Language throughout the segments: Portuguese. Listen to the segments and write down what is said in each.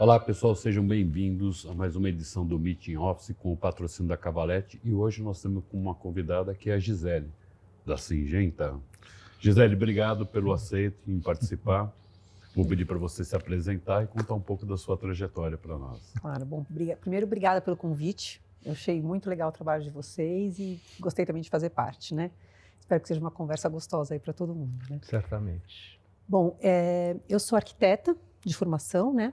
Olá pessoal, sejam bem-vindos a mais uma edição do Meeting Office com o patrocínio da Cavalete e hoje nós temos uma convidada que é a Gisele, da Syngenta. Gisele, obrigado pelo aceito em participar. Vou pedir para você se apresentar e contar um pouco da sua trajetória para nós. Claro, bom, primeiro obrigada pelo convite, eu achei muito legal o trabalho de vocês e gostei também de fazer parte, né? Espero que seja uma conversa gostosa aí para todo mundo, né? Certamente. Bom, eu sou arquiteta de formação, né?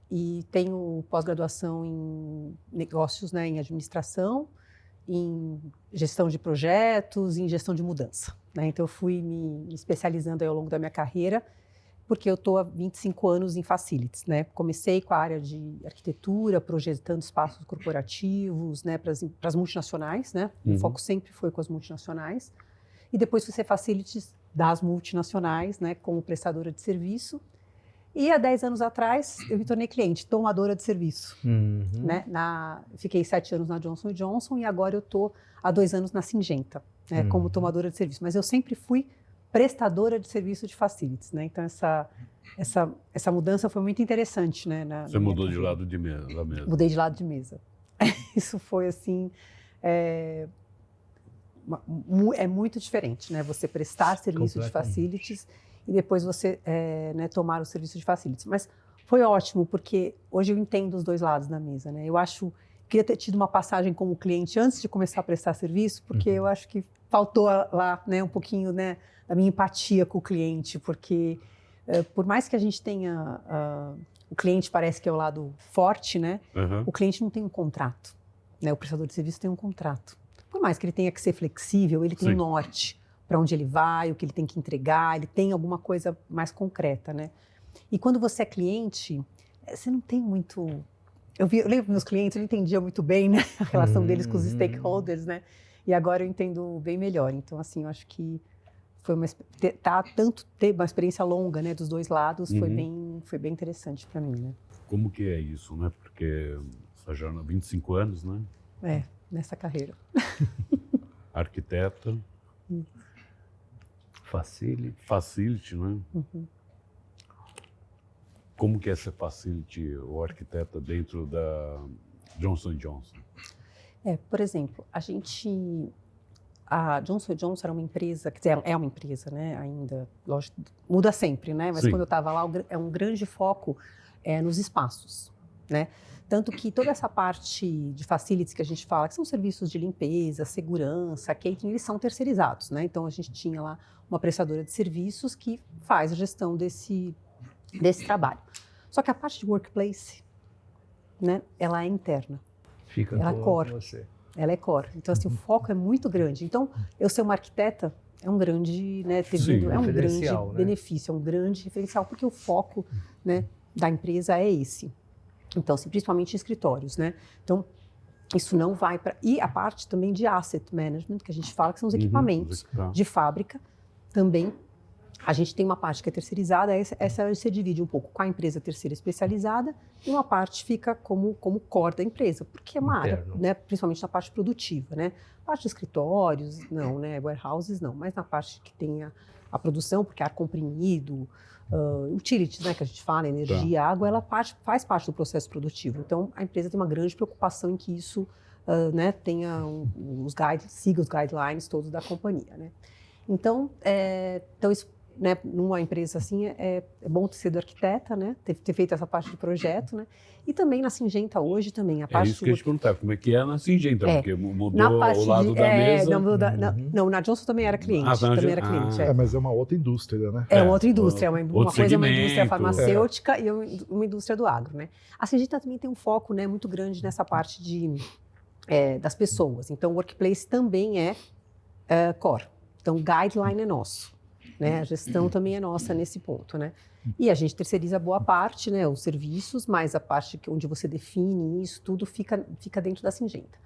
E tenho pós-graduação em negócios, né? Em administração, em gestão de projetos, em gestão de mudança, né? Então eu fui me especializando aí ao longo da minha carreira, porque eu estou há 25 anos em facilities, né? Comecei com a área de arquitetura, projetando espaços corporativos, né? Para as multinacionais, né? O foco sempre foi com as multinacionais. E depois fui ser facilities das multinacionais, né? Como prestadora de serviço. E há 10 anos atrás, eu me tornei cliente, tomadora de serviço. Né? Fiquei 7 anos na Johnson & Johnson e agora eu estou há 2 anos na Syngenta, né? Como tomadora de serviço. Mas eu sempre fui prestadora de serviço de facilities, né? Então essa mudança foi muito interessante, né? Você mudou de lado de mesa? Mudei de lado de mesa. Isso foi assim, é muito diferente, né? Você prestar serviço de facilities e depois você né, tomar o serviço de facilities. Mas foi ótimo porque hoje eu entendo os dois lados da mesa, né? Eu acho queria ter tido uma passagem como cliente antes de começar a prestar serviço, porque eu acho que faltou lá, né, um pouquinho, né, da minha empatia com o cliente, porque por mais que a gente tenha o cliente parece que é o lado forte, né? O cliente não tem um contrato, né? O prestador de serviço tem um contrato. Por mais que ele tenha que ser flexível, ele tem um norte para onde ele vai, o que ele tem que entregar, ele tem alguma coisa mais concreta, né? E quando você é cliente, você não tem muito... Eu lembro meus clientes, eu não entendia muito bem, né, a relação deles com os stakeholders, né? E agora eu entendo bem melhor. Então, assim, eu acho que foi ter uma experiência longa, né, dos dois lados, foi bem interessante para mim, né? Como que é isso, né? Porque você já há 25 anos, né? Nessa carreira. Arquiteta. Facility, né? Como que é ser facility ou arquiteta dentro da Johnson & Johnson? Por exemplo, a Johnson & Johnson era uma empresa, quer dizer, é uma empresa, né, ainda, lógico, muda sempre, né, mas quando eu estava lá, é um grande foco nos espaços, né, tanto que toda essa parte de facilities que a gente fala, que são serviços de limpeza, segurança, catering, eles são terceirizados, né, então a gente tinha lá uma prestadora de serviços que faz a gestão desse trabalho. Só que a parte de workplace, né, ela é interna. Ela é core. Você. Ela é core. Então, assim, o foco é muito grande. Então, eu ser uma arquiteta é um grande, né, é um grande benefício, é um grande referencial, porque o foco, né, da empresa é esse. Então, assim, principalmente em escritórios, né? Então, isso não vai para... E a parte também de asset management, que a gente fala que são os equipamentos de fábrica, também a gente tem uma parte que é terceirizada, essa se divide um pouco com a empresa terceira especializada e uma parte fica como core da empresa, porque é uma área, né, principalmente na parte produtiva, né? Parte de escritórios, não, né? Warehouses, não, mas na parte que tem a produção, porque ar comprimido, utilities, né, que a gente fala, energia, água, ela faz parte do processo produtivo. Então, a empresa tem uma grande preocupação em que isso né, tenha siga os guidelines todos da companhia, né? Então isso, né, numa empresa assim, é bom ter sido arquiteta, né, ter feito essa parte de projeto, né, e também na Syngenta hoje também a parte... É isso que eu te perguntava, como é que é na Syngenta, porque mudou o lado da mesa... Não, na Johnson também era cliente, mas é uma outra indústria, né? É uma outra indústria, uma coisa é uma indústria farmacêutica e uma indústria do agro, né. A Syngenta também tem um foco, né, muito grande nessa parte das pessoas, então o workplace também é core, então o guideline é nosso. Né? A gestão também é nossa nesse ponto, né? E a gente terceiriza boa parte, né? Os serviços, mas a parte onde você define isso, tudo fica dentro da Syngenta.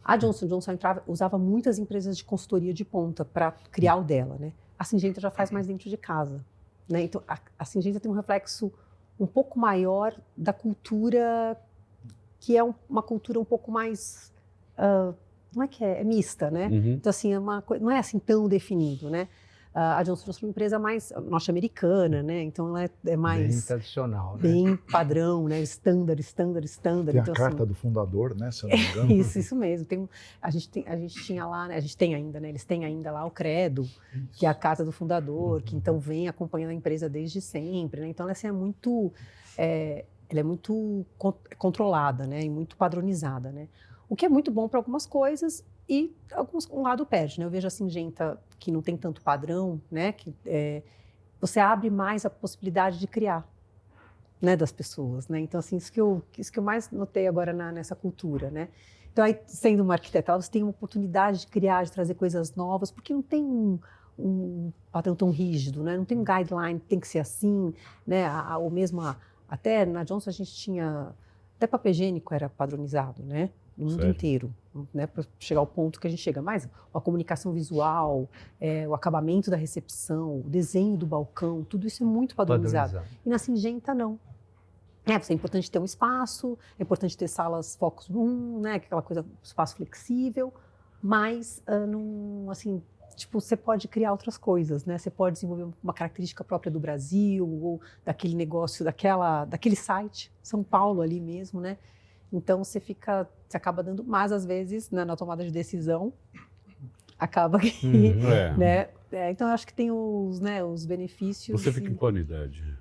A Johnson & Johnson usava muitas empresas de consultoria de ponta para criar o dela, né? A Syngenta já faz mais dentro de casa, né? Então, a Syngenta tem um reflexo um pouco maior da cultura, que é uma cultura um pouco mais... não é que é mista, né? Então, assim, não é assim tão definido, né? A Johnson & Johnson é uma empresa mais norte-americana, né? Então ela é mais... Bem tradicional, né? Bem padrão, né? Standard. Tem então, a carta do fundador, né? Se eu não me engano. Isso mesmo. A gente tinha lá, né? A gente tem ainda, né? Eles têm ainda lá o Credo, que é a carta do fundador, que então vem acompanhando a empresa desde sempre, né? Então ela assim, ela é muito controlada, né? E muito padronizada, né? O que é muito bom para algumas coisas e um lado perde, né? Eu vejo a Syngenta que não tem tanto padrão, né? Que você abre mais a possibilidade de criar, né? Das pessoas, né? Então assim, isso que eu mais notei agora nessa cultura, né? Então aí, sendo uma arquiteta, você tem uma oportunidade de criar, de trazer coisas novas, porque não tem um padrão tão rígido, né? Não tem um guideline, tem que ser assim, né? Ou mesmo até na Johnson a gente tinha até papel higiênico era padronizado, né? No mundo inteiro, né, para chegar ao ponto que a gente chega. Mas a comunicação visual, o acabamento da recepção, o desenho do balcão, tudo isso é muito padronizado. E na Syngenta, não. É importante ter um espaço, é importante ter salas focus room, né, aquela coisa, espaço flexível, mas não, assim, tipo, você pode criar outras coisas, né? Você pode desenvolver uma característica própria do Brasil ou daquele negócio, daquele site, São Paulo ali mesmo, né? Então você acaba dando, mas às vezes na tomada de decisão acaba que, né? Então eu acho que tem os benefícios. Você fica em qual unidade?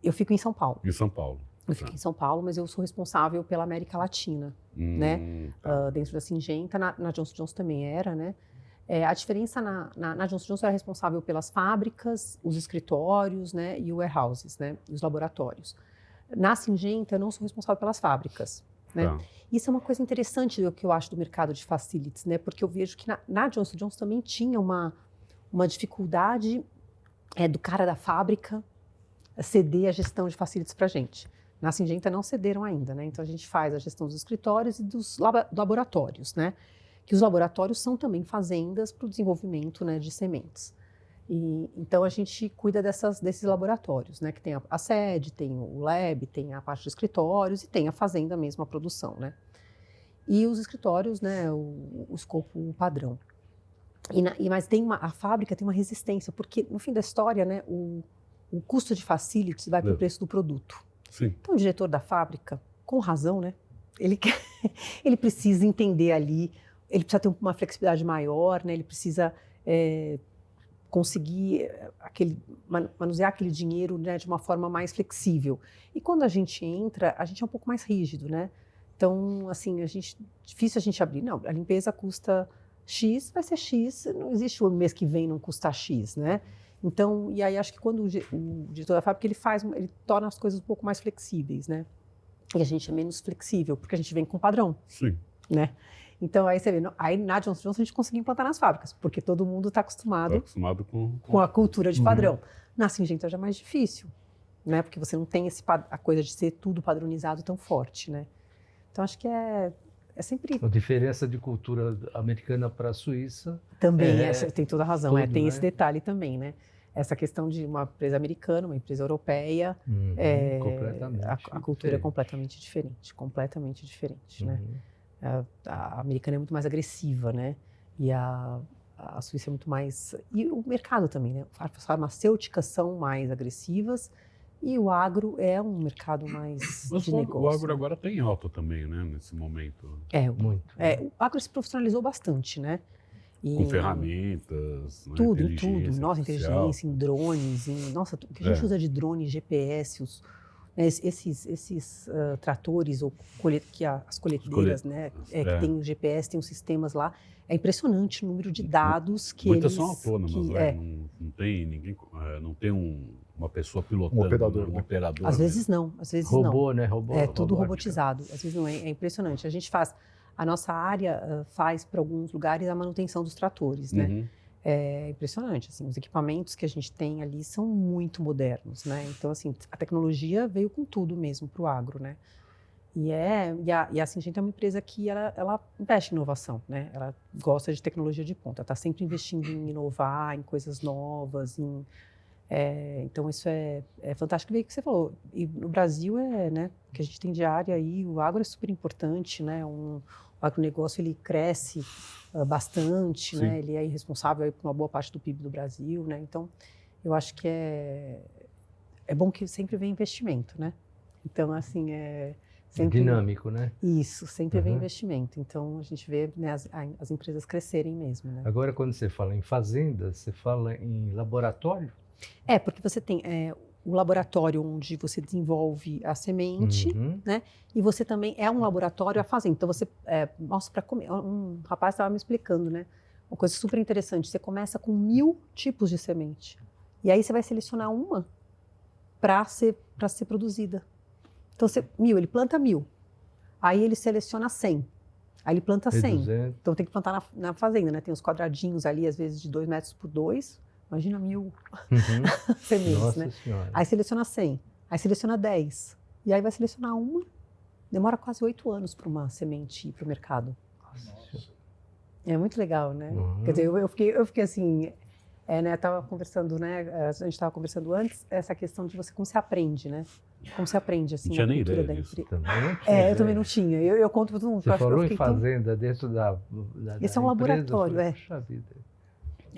Eu fico em São Paulo. Em São Paulo. Eu fico em São Paulo, mas eu sou responsável pela América Latina, né? Dentro da Syngenta, na Johnson & Johnson também era, né? A diferença na Johnson & Johnson era responsável pelas fábricas, os escritórios, né? E os warehouses, né? E os laboratórios. Na Syngenta eu não sou responsável pelas fábricas. Né? Isso é uma coisa interessante que eu acho do mercado de facilities, né? Porque eu vejo que na Johnson & Johnson também tinha uma dificuldade do cara da fábrica ceder a gestão de facilities para a gente. Na Syngenta não cederam ainda, né? Então a gente faz a gestão dos escritórios e dos laboratórios, né? Que os laboratórios são também fazendas para o desenvolvimento, né, de sementes. Então a gente cuida desses laboratórios, né, que tem a sede, tem o lab, tem a parte de escritórios e tem a fazenda mesmo, a produção, né. E os escritórios, né, o escopo padrão. Mas a fábrica tem uma resistência, porque no fim da história, né, o custo de facilities vai para o preço do produto. Sim. Então o diretor da fábrica, com razão, né, ele precisa entender ali, ele precisa ter uma flexibilidade maior, né, ele precisa conseguir manusear aquele dinheiro, né, de uma forma mais flexível. E quando a gente entra, a gente é um pouco mais rígido, né? Então, assim, difícil a gente abrir. Não, a limpeza custa X, vai ser X, não existe o mês que vem não custar X, né? Então, e aí acho que quando o diretor da fábrica, ele torna as coisas um pouco mais flexíveis, né? E a gente é menos flexível, porque a gente vem com padrão. Sim. Né? Então, aí você vê, aí na Johnson & Johnson a gente conseguiu implantar nas fábricas, porque todo mundo está acostumado com a cultura de padrão. Na Syngenta já é mais difícil, né? Porque você não tem a coisa de ser tudo padronizado tão forte, né? Então, acho que é sempre... A diferença de cultura americana para a Suíça... Também, tem toda a razão, tem né? esse detalhe também, né? Essa questão de uma empresa americana, uma empresa europeia, a cultura é completamente diferente, né? A americana é muito mais agressiva, né? E a Suíça é muito mais... E o mercado também, né? As farmacêuticas são mais agressivas e o agro é um mercado mais de negócio. O agro agora está em alta também, né? Nesse momento. Muito. O agro se profissionalizou bastante, né? Com ferramentas, tudo. Nossa, inteligência, em drones, nossa, o que a gente usa de drone, GPS, esses tratores ou as colhedeiras, né, que tem o GPS, tem os sistemas lá. É impressionante o número de dados que muitas são autônomas, não tem ninguém, não tem uma pessoa pilotando, um operador. Às vezes não. Robô, né? Tudo robotizado. Às vezes não é impressionante. A nossa área faz para alguns lugares a manutenção dos tratores, né? É impressionante, assim, os equipamentos que a gente tem ali são muito modernos, né? Então, assim, a tecnologia veio com tudo mesmo para o agro, né? E a Syngenta é uma empresa que ela investe em inovação, né? Ela gosta de tecnologia de ponta, está sempre investindo em inovar, em coisas novas, então isso é fantástico. Veio o que você falou, e no Brasil né, que a gente tem de área aí, o agro é super importante, né? Um o agronegócio ele cresce bastante, né? Ele é responsável aí por uma boa parte do PIB do Brasil, né? Então, eu acho que é bom que sempre vem investimento, né? Então, assim, sempre... dinâmico, né? Isso, sempre vem investimento. Então, a gente vê, né, as empresas crescerem mesmo, né? Agora, quando você fala em fazendas, você fala em laboratório? Porque você tem o laboratório onde você desenvolve a semente, né? E você também é um laboratório a fazenda. Então, você mostra para comer. Um rapaz estava me explicando, né? Uma coisa super interessante. Você começa com 1000 tipos de semente. E aí você vai selecionar uma para ser produzida. Então, 1000, ele planta 1000. Aí ele seleciona 100. Aí ele planta 100. 200. Então, tem que plantar na fazenda, né? Tem os quadradinhos ali, às vezes de 2 metros por 2. Imagina 1000 sementes, Nossa né? Senhora. Aí seleciona 100. Aí seleciona 10. E aí vai selecionar uma. Demora quase 8 anos para uma semente ir para o mercado. Nossa. É muito legal, né? Quer dizer, eu fiquei assim... né, tava conversando, né? A gente estava conversando antes, essa questão de como você aprende, né? Como você aprende, assim, não tinha a nem cultura ideia da disso. empresa. Eu também não tinha. Eu conto para todo mundo. Você falou em tão... fazenda dentro da Esse é um laboratório, Puxa vida.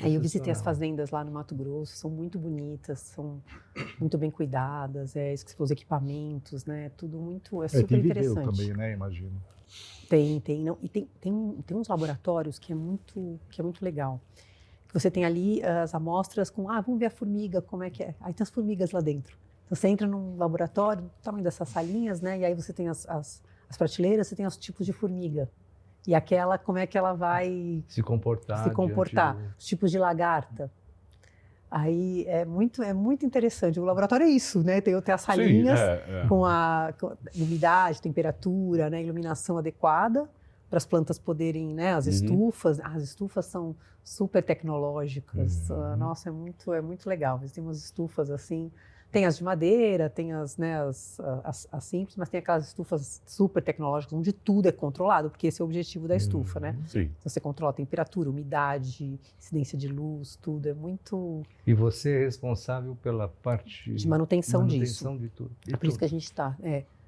Aí eu visitei as fazendas lá no Mato Grosso, são muito bonitas, são muito bem cuidadas, os equipamentos, né? Tudo muito, super tem interessante. Video também, né? Imagino. Tem. Não, e tem uns laboratórios que é muito legal. Você tem ali as amostras com, vamos ver a formiga, como é que é. Aí tem as formigas lá dentro. Então, você entra num laboratório, do tamanho dessas salinhas, né? E aí você tem as prateleiras, você tem os tipos de formiga. E aquela, como é que ela vai se comportar. Os tipos de lagarta. Aí é muito interessante. O laboratório é isso, né? Tem as salinhas com a umidade, temperatura, né? Iluminação adequada para as plantas poderem, né? As estufas são super tecnológicas. Nossa, é muito legal. Tem umas estufas assim. Tem as de madeira, tem as simples, mas tem aquelas estufas super tecnológicas, onde tudo é controlado, porque esse é o objetivo da estufa, né? Sim. Então, você controla a temperatura, umidade, incidência de luz, tudo. É muito... E você é responsável pela parte... de manutenção disso. De tudo. É por isso que a gente está...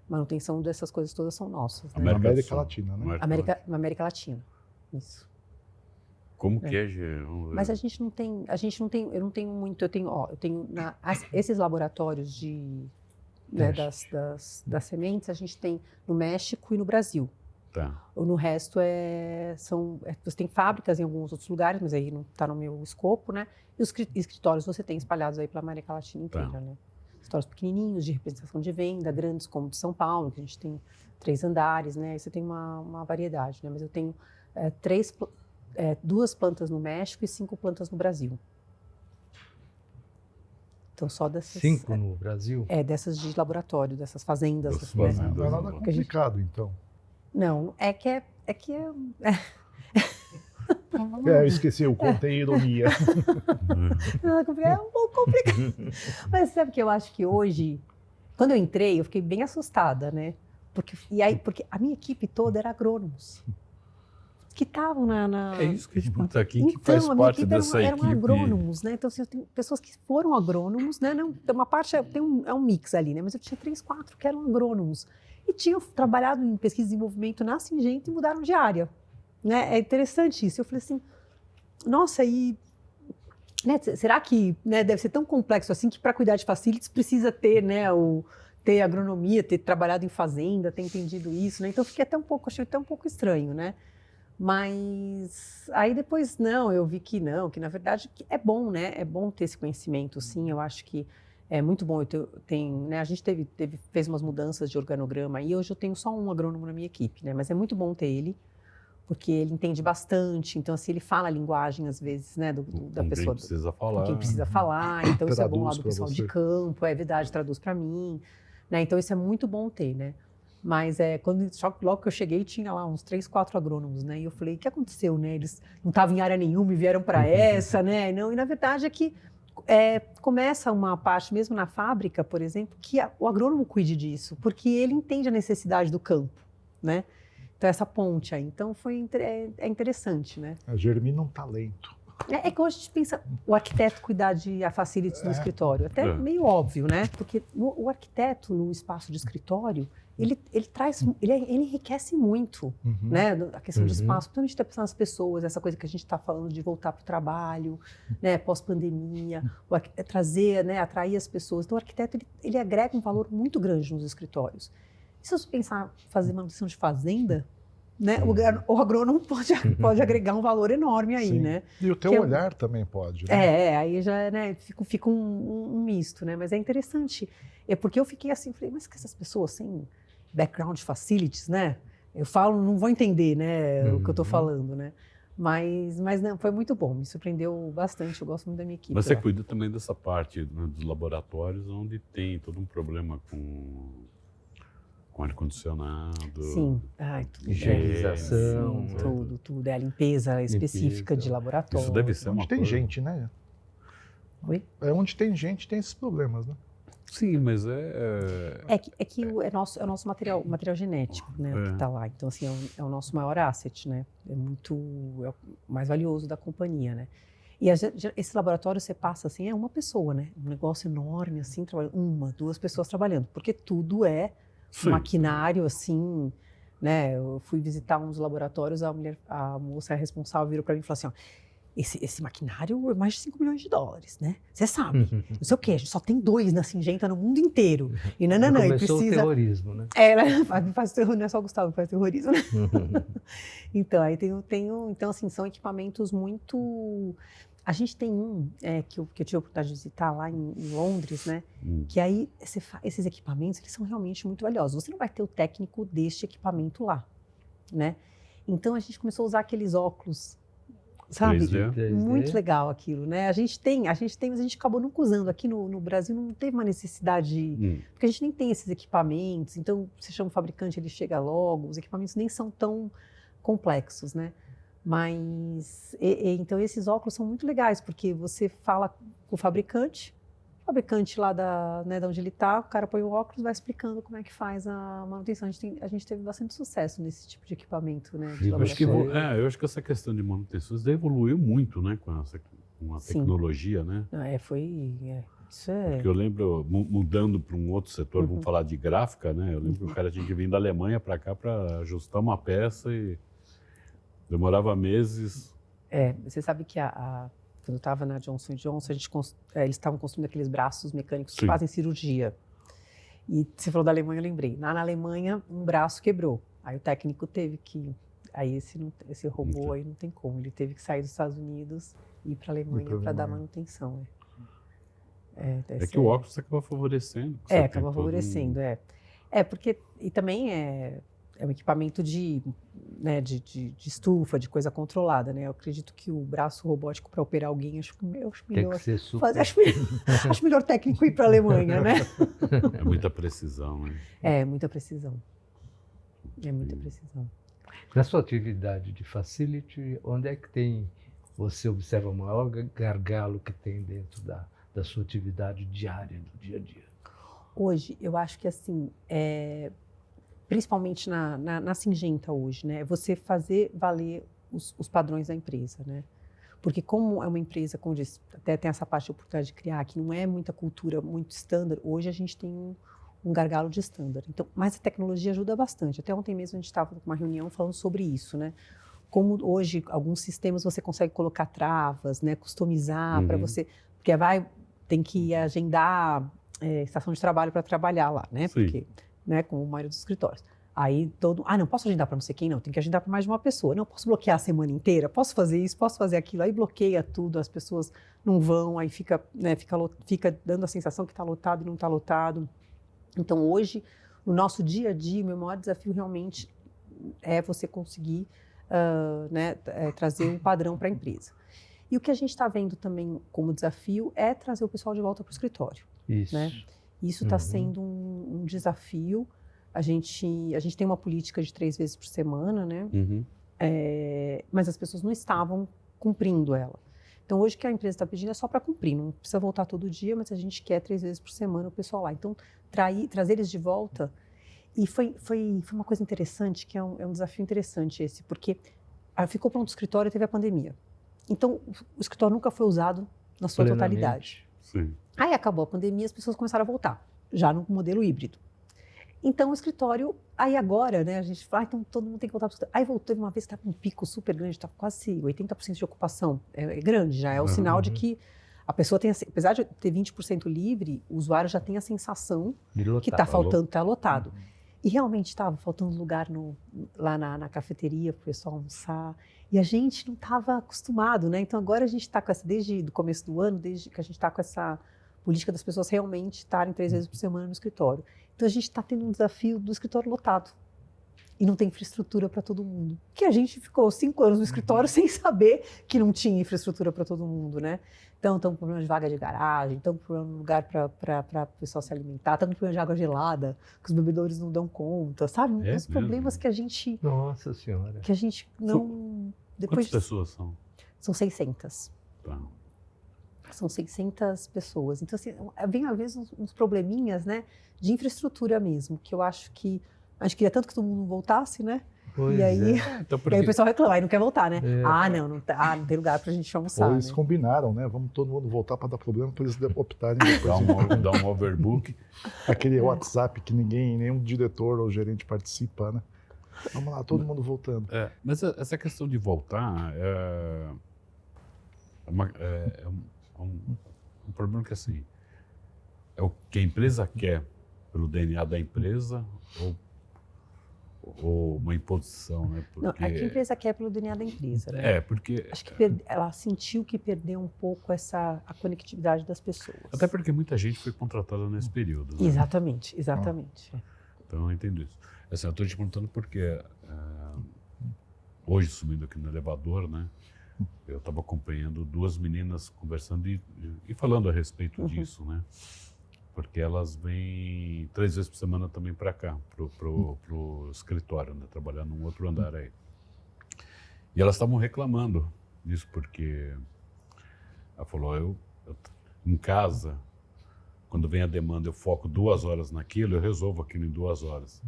manutenção dessas coisas todas são nossas. Né? Na América Latina, né? Na América Latina, isso. Como que é? Mas a gente não tem, eu não tenho muito, eu tenho esses laboratórios né, das sementes, a gente tem no México e no Brasil. Tá. No resto você tem fábricas em alguns outros lugares, mas aí não está no meu escopo, né? E os escritórios você tem espalhados aí pela América Latina inteira, né? Escritórios pequenininhos de representação de venda, grandes como de São Paulo, que a gente tem 3 andares, né? Aí você tem uma variedade, né? Mas eu tenho 2 plantas no México e 5 plantas no Brasil. Então, só dessas... 5 no Brasil? Dessas de laboratório, dessas fazendas. Não é nada complicado, então. Não, Eu esqueci, eu contei ironia. É um pouco complicado. Mas sabe que eu acho que hoje, quando eu entrei, eu fiquei bem assustada, né? Porque a minha equipe toda era agrônomos. Que estavam na... É isso que a gente pergunta aqui, que faz parte dessa equipe. Eram agrônomos, né? Então, assim, eu tenho pessoas que foram agrônomos, né? Não, uma parte, é um mix ali, né? Mas eu tinha 3, 4 que eram agrônomos. E tinham trabalhado em pesquisa e desenvolvimento na Syngenta e mudaram de área. Né? É interessante isso. Eu falei assim, nossa, né, será que, né, deve ser tão complexo assim que para cuidar de facilities precisa ter, né, ter agronomia, ter trabalhado em fazenda, ter entendido isso, né? Então achei até um pouco estranho, né? Mas aí depois eu vi que na verdade é bom, né? É bom ter esse conhecimento, sim. Eu acho que é muito bom. Né, a gente fez umas mudanças de organograma e hoje eu tenho só um agrônomo na minha equipe, né? Mas é muito bom ter ele, porque ele entende bastante. Então, assim, ele fala a linguagem, às vezes, né, da pessoa. Quem precisa falar. Então, isso é bom lá do pessoal de campo. É verdade, traduz para mim. Né? Então, isso é muito bom ter, né? Mas logo que eu cheguei, tinha lá uns 3, 4 agrônomos, né? E eu falei, o que aconteceu, né? Eles não estavam em área nenhuma e vieram para essa, né? Não, e na verdade é que começa uma parte, mesmo na fábrica, por exemplo, que o agrônomo cuide disso, porque ele entende a necessidade do campo, né? Então, essa ponte aí. Então, é interessante, né? Germina um talento. É que hoje a gente pensa o arquiteto cuidar de a facilities no escritório. Até meio óbvio, né? Porque o arquiteto no espaço de escritório, ele enriquece muito, né? A questão de espaço. Então a gente está pensando nas pessoas, essa coisa que a gente está falando de voltar para o trabalho, né? Pós-pandemia, trazer, né? Atrair as pessoas. Então o arquiteto, ele agrega um valor muito grande nos escritórios. E se você pensar fazer manutenção de fazenda, né? O agrônomo pode agregar um valor enorme aí, né? E o teu olhar também pode, né? Aí já, né, fica um misto, né? Mas é interessante. É porque eu fiquei assim, falei, mas que essas pessoas sem background facilities, né? Eu falo, não vou entender, né, o que eu estou falando, né? Mas não, foi muito bom, me surpreendeu bastante, eu gosto muito da minha equipe. Mas você cuida também dessa parte, né, dos laboratórios, onde tem todo um problema com ar-condicionado. Sim, tudo. Higienização. Tudo. É a limpeza específica de laboratório. Isso deve ser uma Onde tem coisa. gente, né? Oi? É onde tem gente, tem esses problemas, né? Sim, mas é nosso material genético, né, que está lá. Então, assim, é o nosso maior asset, né? É o mais valioso da companhia, né? E esse laboratório você passa assim, é uma pessoa, né? Um negócio enorme, assim, trabalhando, 2 pessoas trabalhando, porque tudo é maquinário, assim, né? Eu fui visitar uns laboratórios, a moça responsável virou para mim e falou assim, ó, esse maquinário é mais de 5 milhões de dólares, né? Você sabe, não sei o quê, a gente só tem 2 na Syngenta no mundo inteiro. E Começou o terrorismo, né? Ela faz terrorismo, não é só o Gustavo que faz terrorismo, né? Então, aí então, assim, são equipamentos muito... A gente tem que eu tive a oportunidade de visitar lá em Londres, né? Que aí esses equipamentos, eles são realmente muito valiosos. Você não vai ter o técnico deste equipamento lá, né? Então, a gente começou a usar aqueles óculos, sabe? 3D. Muito legal aquilo, né? A gente tem, mas a gente acabou nunca usando. Aqui no Brasil não teve uma necessidade, porque a gente nem tem esses equipamentos. Então, você chama o fabricante, ele chega logo. Os equipamentos nem são tão complexos, né? Mas, então, esses óculos são muito legais, porque você fala com o fabricante lá da onde ele está, o cara põe o óculos e vai explicando como é que faz a manutenção. A gente teve bastante sucesso nesse tipo de equipamento, né? De eu acho que essa questão de manutenção evoluiu muito, né? Com a tecnologia, né? Isso é... Porque eu lembro, mudando para um outro setor, vamos falar de gráfica, né? Eu lembro que o cara tinha que vir da Alemanha para cá para ajustar uma peça e demorava meses. Você sabe que quando eu estava na Johnson & Johnson, eles estavam construindo aqueles braços mecânicos que fazem cirurgia. E você falou da Alemanha, eu lembrei. Na Alemanha, um braço quebrou. Aí o técnico teve que... Aí esse robô aí não tem como. Ele teve que sair dos Estados Unidos e ir para aAlemanha para dar manutenção. Que o óculos acaba favorecendo. Acaba favorecendo, porque... E também é um equipamento de estufa, de coisa controlada, né? Eu acredito que o braço robótico para operar alguém, acho melhor. Tem que ser super. Acho melhor técnico ir para a Alemanha, né? É muita precisão, né? É muita precisão. Na sua atividade de facility, onde é que você observa o maior gargalo que tem dentro da sua atividade diária, do dia a dia? Hoje, eu acho que assim, principalmente na Syngenta hoje, né? Você fazer valer os padrões da empresa, né? Porque como é uma empresa, como eu disse, até tem essa parte de oportunidade de criar, que não é muita cultura, muito standard, hoje a gente tem um gargalo de standard. Então, mas a tecnologia ajuda bastante. Até ontem mesmo a gente estava com uma reunião falando sobre isso, né? Como hoje alguns sistemas você consegue colocar travas, né? Customizar para você, porque tem que agendar estação de trabalho para trabalhar lá, né? Sim. Porque, né, como a maioria dos escritórios. Aí não posso agendar para não sei quem, não, tem que agendar para mais de uma pessoa. Não, posso bloquear a semana inteira, posso fazer isso, posso fazer aquilo. Aí bloqueia tudo, as pessoas não vão, aí fica dando a sensação que está lotado e não está lotado. Então, hoje, no nosso dia a dia, o meu maior desafio realmente é você conseguir trazer um padrão para a empresa. E o que a gente está vendo também como desafio é trazer o pessoal de volta para o escritório. Isso. Né? Isso está sendo um desafio. A gente tem uma política de 3 vezes por semana, né? Mas as pessoas não estavam cumprindo ela. Então, hoje o que a empresa está pedindo é só para cumprir. Não precisa voltar todo dia, mas a gente quer 3 vezes por semana o pessoal lá. Então, trazer eles de volta. E foi uma coisa interessante, que é um desafio interessante esse, porque ficou pronto o escritório e teve a pandemia. Então, o escritório nunca foi usado na sua totalidade. Sim. Aí acabou a pandemia, as pessoas começaram a voltar, já no modelo híbrido. Então, o escritório, aí agora, né, a gente fala, então todo mundo tem que voltar para o escritório. Aí voltou uma vez, estava um pico super grande, estava quase 80% de ocupação. É grande já, é o sinal de que a pessoa tem, apesar de ter 20% livre, o usuário já tem a sensação que está faltando, está lotado. E realmente estava faltando lugar lá na cafeteria para o pessoal almoçar. E a gente não estava acostumado, né? Então agora a gente está com essa, desde o começo do ano, desde que a gente está com essa política das pessoas realmente estarem 3 vezes por semana no escritório. Então a gente está tendo um desafio do escritório lotado. E não tem infraestrutura para todo mundo. Que a gente ficou 5 anos no escritório sem saber que não tinha infraestrutura para todo mundo, né? Então, estamos com problema de vaga de garagem, estamos com problema de lugar para o pessoal se alimentar, estamos com problema de água gelada, que os bebedores não dão conta, sabe? Uns problemas que a gente... Nossa Senhora. Que a gente não... Quantas pessoas são? São 600. Tá. São 600 pessoas. Então, assim, vem às vezes uns probleminhas, né, de infraestrutura mesmo, que eu acho que... A gente queria tanto que todo mundo voltasse, né? Pois e aí, Então, e aí o pessoal reclama, aí não quer voltar, né? É. Não tem lugar pra gente almoçar. Ou eles né? combinaram, né? Vamos todo mundo voltar para dar problema para eles optarem depois. Dá um overbook. Aquele WhatsApp que nenhum diretor ou gerente participa, né? Vamos lá, todo mundo voltando. Mas essa questão de voltar é um problema que, assim, é o que a empresa quer pelo DNA da empresa ou uma imposição, né? Porque... Não, é que a empresa quer pelo DNA da empresa, né? Porque... Acho que ela sentiu que perdeu um pouco a conectividade das pessoas. Até porque muita gente foi contratada nesse período. Né? Exatamente. Então eu entendo isso. Assim, eu estou te perguntando porque hoje, subindo aqui no elevador, né? Eu estava acompanhando 2 meninas conversando e falando a respeito disso, né? Porque elas vêm 3 vezes por semana também para cá, pro escritório, né? Trabalhar num outro andar aí. E elas estavam reclamando disso, porque ela falou, eu em casa, quando vem a demanda, eu foco 2 horas naquilo, eu resolvo aquilo em 2 horas.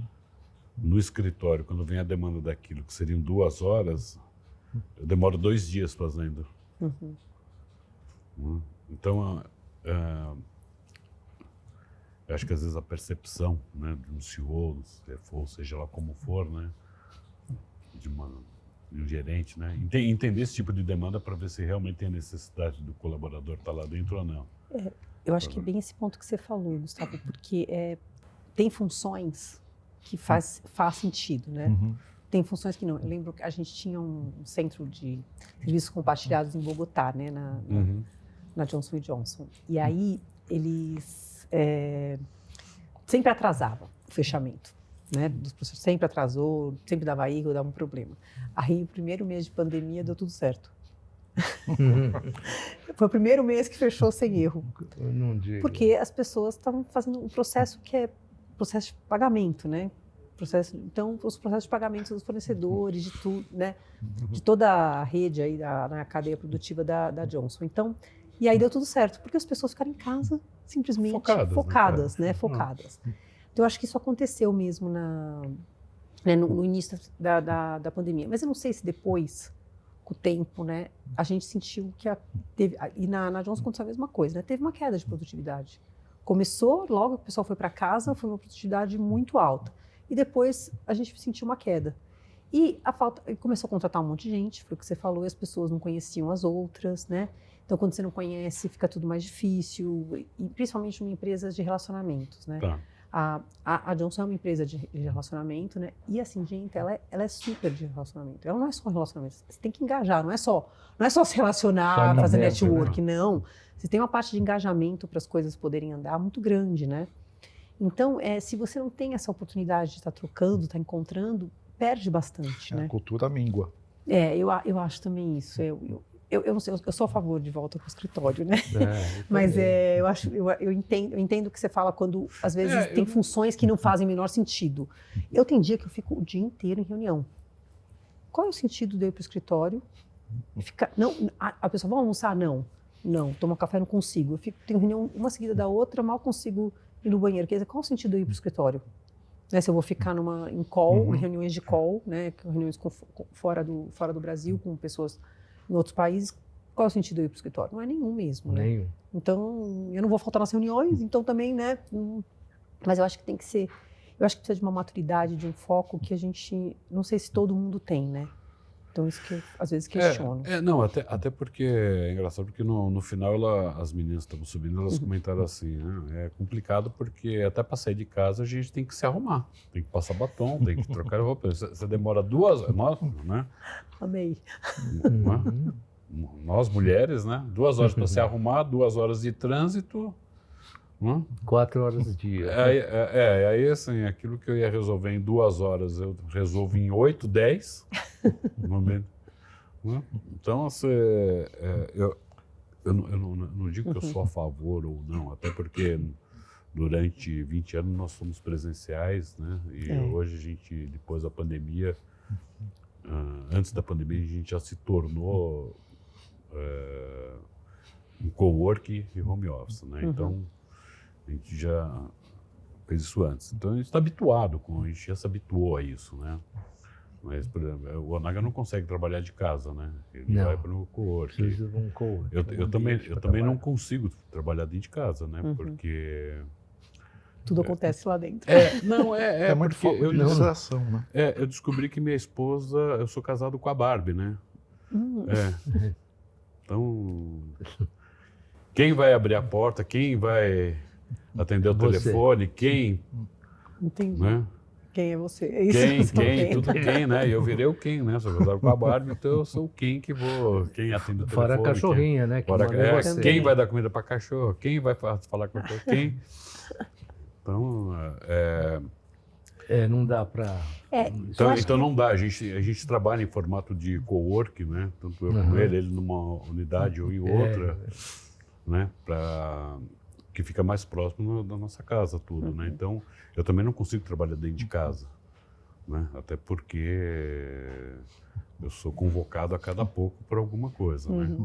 No escritório, quando vem a demanda daquilo, que seriam 2 horas, eu demoro 2 dias fazendo. Então, eu acho que às vezes a percepção, né, de um CEO, CFO, seja lá como for, né, de um gerente, né, entender esse tipo de demanda para ver se realmente tem a necessidade do colaborador estar lá dentro ou não. Eu acho que é bem esse ponto que você falou, Gustavo, porque tem funções que faz sentido, né? Tem funções que não. Eu lembro que a gente tinha um centro de serviços compartilhados em Bogotá, né, na Johnson & Johnson. E aí eles sempre atrasavam o fechamento, né? Dos processos sempre atrasou, sempre dava erro, dava um problema. Aí o primeiro mês de pandemia deu tudo certo. Foi o primeiro mês que fechou sem erro. Não digo. Porque as pessoas estavam fazendo um processo que é processo de pagamento, né? Então, os processos de pagamento dos fornecedores, de tudo, né? De toda a rede aí na cadeia produtiva da Johnson. Então, e aí deu tudo certo, porque as pessoas ficaram em casa simplesmente focadas, né? Focadas. Então, eu acho que isso aconteceu mesmo no início da pandemia. Mas eu não sei se depois, com o tempo, né, a gente sentiu que e na Johnson aconteceu a mesma coisa, né? Teve uma queda de produtividade. Começou, logo que o pessoal foi para casa, foi uma produtividade muito alta. E depois a gente sentiu uma queda. E começou a contratar um monte de gente, foi o que você falou, e as pessoas não conheciam as outras, né? Então, quando você não conhece, fica tudo mais difícil, e principalmente em empresas de relacionamentos, né? Tá. A Johnson é uma empresa de relacionamento, né? E assim, gente, ela é super de relacionamento. Ela não é só relacionamento, você tem que engajar, não é só se relacionar, fazer network, não. Você tem uma parte de engajamento para as coisas poderem andar muito grande, né? Então, se você não tem essa oportunidade de estar trocando, estar encontrando, perde bastante, né? A cultura míngua. Eu acho também isso. Eu não sei, eu sou a favor de volta para o escritório, né? Mas eu entendo o que você fala quando, às vezes, tem funções que não fazem o menor sentido. Eu tenho dia que eu fico o dia inteiro em reunião. Qual é o sentido de eu ir para o escritório e ficar... Não, a pessoa, vamos almoçar? Não, tomar café não consigo. Tenho reunião uma seguida da outra, mal consigo ir no banheiro. Quer dizer, qual o sentido de eu ir para o escritório? Né, se eu vou ficar em call, reuniões de call, né, reuniões fora do Brasil, com pessoas em outros países, Qual é o sentido de eu ir para o escritório? Não é nenhum mesmo, né? Nenhum. Então, eu não vou faltar nas reuniões, então também, né? Mas eu acho que tem que ser... Eu acho que precisa de uma maturidade, de um foco que a gente... Não sei se todo mundo tem, né? Então, isso que eu, às vezes, questiono. Não, até porque é engraçado, porque no final as meninas estavam subindo, elas comentaram assim, né? É complicado porque até para sair de casa a gente tem que se arrumar, tem que passar batom, tem que trocar roupa. Você demora 2 horas, né? Amei. Nós mulheres, né? 2 horas para se arrumar, 2 horas de trânsito. 4 horas do dia. Aí assim, aquilo que eu ia resolver em 2 horas, eu resolvo em 8, 10. Então, assim, eu não digo que eu sou a favor ou não, até porque durante 20 anos nós fomos presenciais, né? E hoje a gente, depois da pandemia, antes da pandemia, a gente já se tornou um coworking e home office, né? Então, a gente já fez isso antes. Então, a gente está habituado, a gente já se habituou a isso, né? Mas, por exemplo, o Onaga não consegue trabalhar de casa, né? Ele vai para o coworking. Eu também não consigo trabalhar dentro de casa, né? Porque... Tudo acontece lá dentro. É muito foco de distração, né? Eu descobri que minha esposa... Eu sou casado com a Barbie, né? Então... Quem vai abrir a porta, quem vai atender o telefone, quem... Entendi. Né? Quem é você? É isso, Quem, né? Eu virei o quem, né? Sou casado com a Barbie, então eu sou o quem que vou... Quem atende o telefone. Fora a cachorrinha, né? Quem vai dar comida para cachorro, quem vai falar com o cachorro, quem... Então, não dá para... Então não dá, a gente trabalha em formato de cowork, né? Tanto eu como ele numa unidade ou em outra, né? Que fica mais próximo da nossa casa, tudo, né? Então, eu também não consigo trabalhar dentro de casa, né? Até porque eu sou convocado a cada pouco por alguma coisa, né?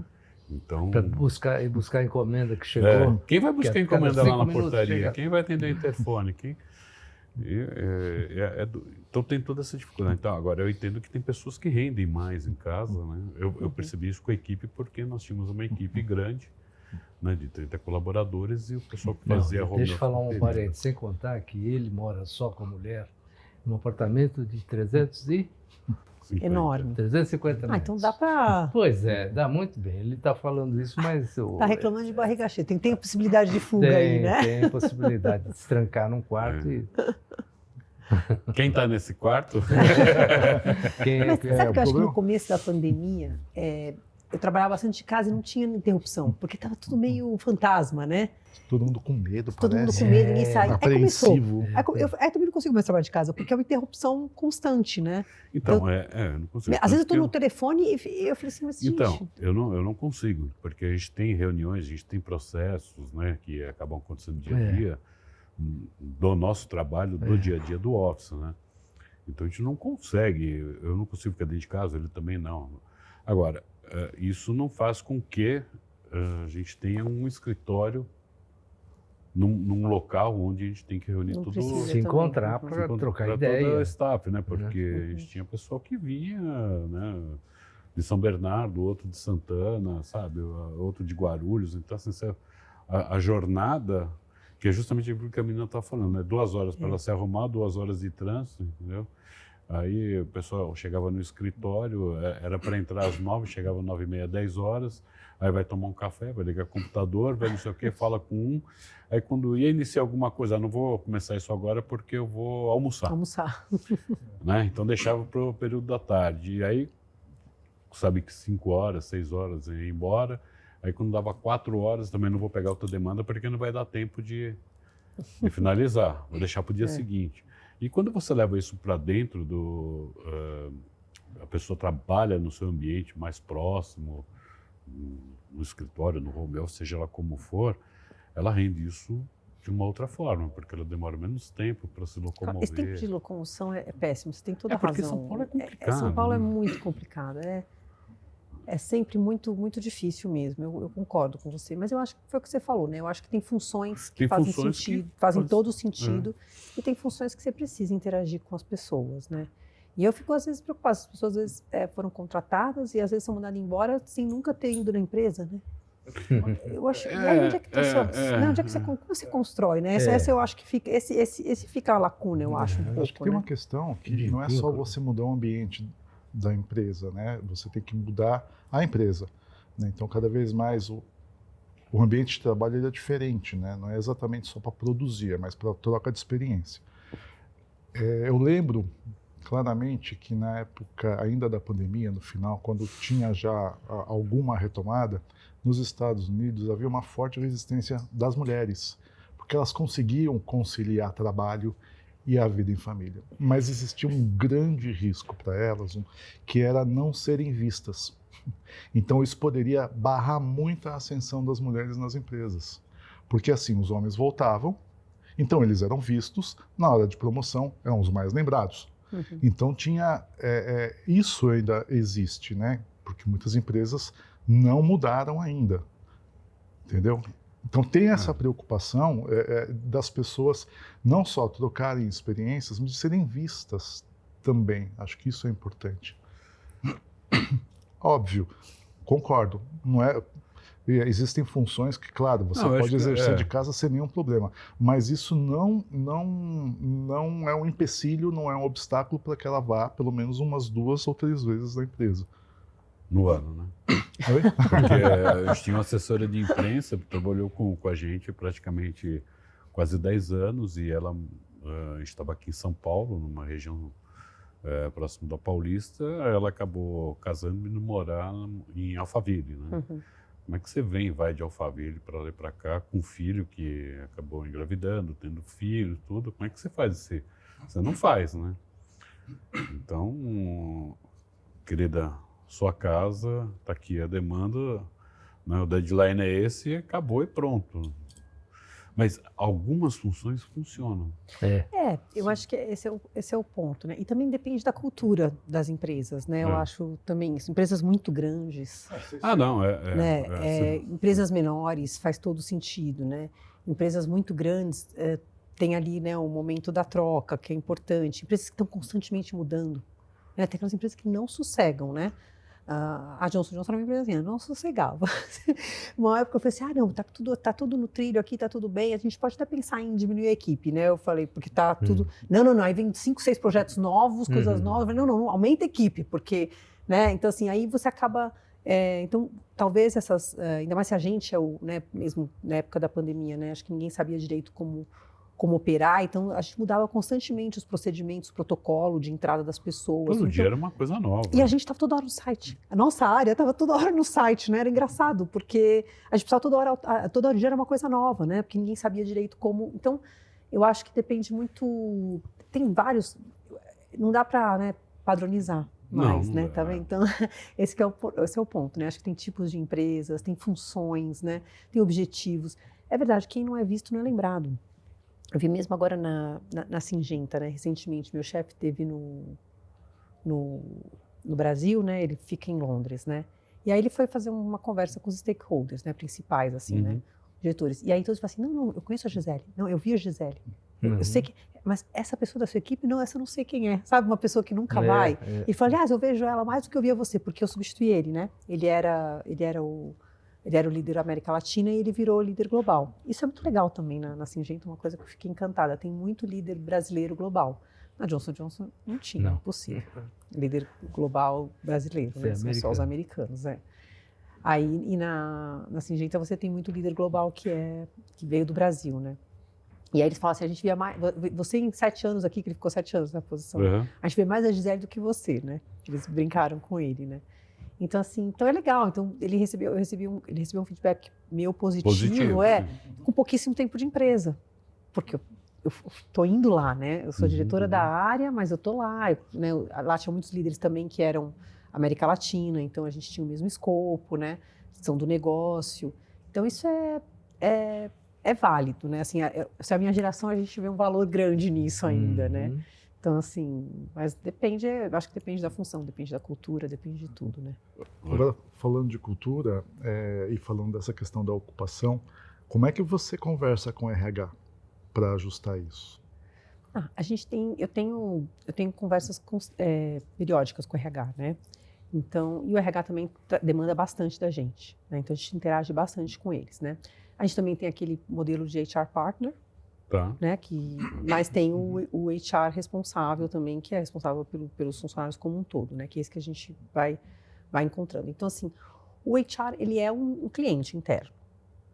Então, para buscar a encomenda que chegou. Quem vai buscar a encomenda lá na portaria? Chega. Quem vai atender o interfone? Então tem toda essa dificuldade. Então, agora eu entendo que tem pessoas que rendem mais em casa, né? Eu percebi isso com a equipe porque nós tínhamos uma equipe grande, né, de 30 colaboradores, e o pessoal que fazia home office. Deixa eu falar um parênteses, sem contar que ele mora só com a mulher num apartamento de 350 enorme. 350 metros. Então dá para... Pois é, dá muito bem. Ele está falando isso, mas... Está reclamando de barriga cheia. Tem a possibilidade de fuga aí, né? Tem possibilidade de se trancar num quarto e... Quem está nesse quarto? Mas sabe que eu acho que no começo da pandemia, eu trabalhava bastante de casa e não tinha interrupção, porque estava tudo meio fantasma, né? Todo mundo com medo, Todo mundo parece. com medo, ninguém saía. Apreensivo. Eu também não consigo mais trabalhar de casa, porque é uma interrupção constante, né? Então, eu não consigo. Às vezes eu estou no telefone e eu falei assim, mas gente... Então, eu não consigo, porque a gente tem reuniões, a gente tem processos, né, que acabam acontecendo dia a dia, do nosso trabalho, do dia a dia do office, né? Então a gente não consegue, eu não consigo ficar dentro de casa, ele também não. Agora, isso não faz com que a gente tenha um escritório num local onde a gente tem que reunir tudo, se encontrar para trocar ideia. Toda a staff, né? Porque a gente tinha pessoal que vinha, né, de São Bernardo, outro de Santana, sabe, outro de Guarulhos. Então, assim, a jornada, que é justamente aquilo que a menina está falando, né? 2 horas para ela se arrumar, 2 horas de trânsito, entendeu? Aí o pessoal chegava no escritório, era para entrar às 9, chegava às 9h30, 10 horas, aí vai tomar um café, vai ligar o computador, vai não sei o quê, fala com um. Aí quando ia iniciar alguma coisa, não vou começar isso agora porque eu vou almoçar. Né? Então deixava para o período da tarde. E aí, sabe que 5 horas, 6 horas ia embora. Aí quando dava 4 horas, também não vou pegar outra demanda porque não vai dar tempo de finalizar. Vou deixar para o dia seguinte. E quando você leva isso para dentro a pessoa trabalha no seu ambiente mais próximo, no escritório, no home office, seja lá como for, ela rende isso de uma outra forma, porque ela demora menos tempo para se locomover. Esse tempo de locomoção é péssimo, você tem toda a porque razão. São Paulo é complicado. São Paulo é muito complicado, é sempre muito, muito difícil mesmo, eu concordo com você, mas eu acho que foi o que você falou, né? Eu acho que tem funções que fazem sentido, fazem todo o sentido, e tem funções que você precisa interagir com as pessoas, né? E eu fico, às vezes, preocupada. As pessoas, às vezes, foram contratadas e, às vezes, são mandadas embora sem nunca ter ido na empresa, né? Eu acho, e aí, onde é que onde é que como você constrói, né? Essa eu acho que fica, esse fica a lacuna, eu acho, um pouco, acho que tem uma questão que não é só você mudar o ambiente da empresa, né? Você tem que mudar a empresa, né? Então, cada vez mais o ambiente de trabalho ele é diferente, né? Não é exatamente só para produzir, é mais para troca de experiência. Eu lembro claramente que na época ainda da pandemia, no final, quando tinha já alguma retomada, nos Estados Unidos havia uma forte resistência das mulheres, porque elas conseguiam conciliar trabalho e a vida em família. Mas existia um grande risco para elas, que era não serem vistas. Então isso poderia barrar muito a ascensão das mulheres nas empresas, porque assim os homens voltavam, então eles eram vistos, na hora de promoção eram os mais lembrados. Uhum. Então tinha isso ainda existe, né? Porque muitas empresas não mudaram ainda, entendeu? Então tem essa preocupação das pessoas não só trocarem experiências, mas de serem vistas também. Acho que isso é importante. Óbvio, concordo. Não é. Existem funções que, claro, você pode exercer de casa sem nenhum problema, mas isso não é um empecilho, não é um obstáculo para que ela vá pelo menos umas 2 ou 3 vezes na empresa. No ano, né? Oi? Porque eu tinha uma assessora de imprensa que trabalhou com a gente praticamente quase 10 anos e ela estava aqui em São Paulo, numa região próximo da Paulista. Ela acabou casando e indo morar em Alphaville, né? Uhum. Como é que você vai de Alphaville para lá e para cá com um filho que acabou engravidando, tendo filho, tudo? Como é que você faz isso? Você não faz, né? Então, querida, sua casa, está aqui a demanda, né? O deadline é esse, acabou e pronto. Mas algumas funções funcionam. Eu acho que esse é o ponto, né? E também depende da cultura das empresas, né? Eu acho também isso. Empresas muito grandes. Empresas menores faz todo sentido, né? Empresas muito grandes tem ali, né, o momento da troca, que é importante. Empresas que estão constantemente mudando, né? Tem aquelas empresas que não sossegam, né? A Johnson & Johnson era uma empresinha, não sossegava. Uma época eu falei assim, não, tá tudo no trilho aqui, tá tudo bem, a gente pode até pensar em diminuir a equipe, né? Eu falei, porque tá tudo... Não, aí vem 5, 6 projetos novos, coisas novas. Eu falei, não, aumenta a equipe, porque, né? Então, assim, aí você acaba... então, talvez essas... ainda mais se a gente né, mesmo na época da pandemia, né? Acho que ninguém sabia direito como operar, então a gente mudava constantemente os procedimentos, o protocolo de entrada das pessoas. Todo dia era uma coisa nova. E a gente estava toda hora no site. A nossa área estava toda hora no site, né? Era engraçado, porque a gente precisava toda hora era uma coisa nova, né? Porque ninguém sabia direito como... Então, eu acho que depende muito... Tem vários... Não dá para, né, padronizar mais, né? Tá vendo? Então, esse é o ponto, né? Acho que tem tipos de empresas, tem funções, né? Tem objetivos. É verdade, quem não é visto não é lembrado. Eu vi mesmo agora na Syngenta, né? Recentemente, meu chefe esteve no Brasil, né? Ele fica em Londres, né? E aí ele foi fazer uma conversa com os stakeholders, né? Principais, assim, né? Diretores. E aí todos falam assim, não, eu conheço a Gisele. Não, eu vi a Gisele. Eu sei que... Mas essa pessoa da sua equipe, não, essa eu não sei quem é. Sabe, uma pessoa que nunca vai. Ele falou, aliás, eu vejo ela mais do que eu via você, porque eu substituí ele, né? Ele era o líder da América Latina e ele virou líder global. Isso é muito legal também na Syngenta, uma coisa que eu fiquei encantada. Tem muito líder brasileiro global. Na Johnson & Johnson não tinha, impossível. Líder global brasileiro, né? São só os americanos, Aí, na Syngenta você tem muito líder global que veio do Brasil, né? E aí eles falam assim, a gente via mais... Você em 7 anos aqui, que ele ficou 7 anos na posição, a gente vê mais a Gisele do que você, né? Eles brincaram com ele, né? Então, assim, é legal. Então, ele recebeu um feedback meu positivo. Com pouquíssimo tempo de empresa. Porque eu estou indo lá, né? Eu sou diretora da área, mas eu estou lá. Né? Lá tinha muitos líderes também que eram América Latina, então a gente tinha o mesmo escopo, né? São do negócio. Então, isso é válido, né? Assim, se a minha geração, a gente vê um valor grande nisso ainda, né? Então, assim, mas depende, acho que depende da função, depende da cultura, depende de tudo, né? Agora, falando de cultura e falando dessa questão da ocupação, como é que você conversa com o RH para ajustar isso? Eu tenho conversas periódicas com o RH, né? Então, e o RH também demanda bastante da gente, né? Então a gente interage bastante com eles, né? A gente também tem aquele modelo de HR partner, né? Mas tem o HR responsável também, que é responsável pelos funcionários como um todo, né? Que é esse que a gente vai encontrando. Então, assim, o HR, ele é um cliente interno,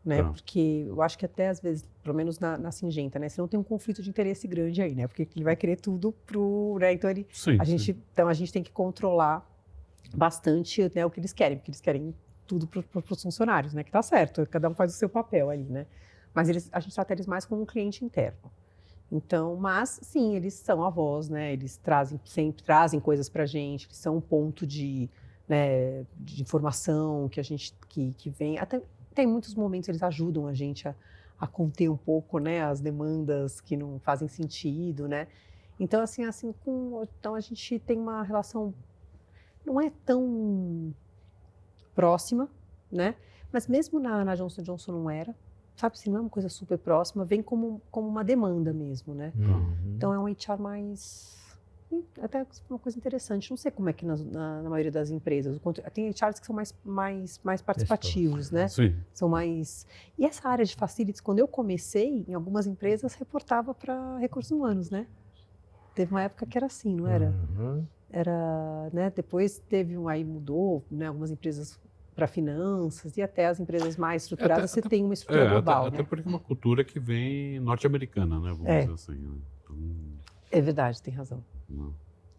né? Porque eu acho que até às vezes, pelo menos na Syngenta, né? Você não tem um conflito de interesse grande aí, né? Porque ele vai querer tudo né? Então, então a gente tem que controlar bastante, né, o que eles querem, porque eles querem tudo para os funcionários, né? Que tá certo, cada um faz o seu papel ali, né? Mas a gente trata eles mais como um cliente interno. Então, mas sim, eles são a voz, né? Eles sempre trazem coisas para a gente, eles são um ponto de informação que a gente que vem. Até tem muitos momentos eles ajudam a gente a conter um pouco, né? As demandas que não fazem sentido, né? Então, então a gente tem uma relação não é tão próxima, né? Mas mesmo na Johnson & Johnson não era, sabe? Assim, não é uma coisa super próxima, vem como uma demanda mesmo, né? Então é um HR mais... Até uma coisa interessante, não sei como é que na maioria das empresas, tem HRs que são mais participativos, né? Sim. São mais... E essa área de facilities, quando eu comecei, em algumas empresas, reportava para recursos humanos, né? Teve uma época que era assim, não era? Era, né? Depois aí mudou, né? Algumas empresas para finanças e até as empresas mais estruturadas, você tem uma estrutura global, até né? porque é uma cultura que vem norte-americana, né? Vamos dizer assim. Né? Então, é verdade, tem razão. Não.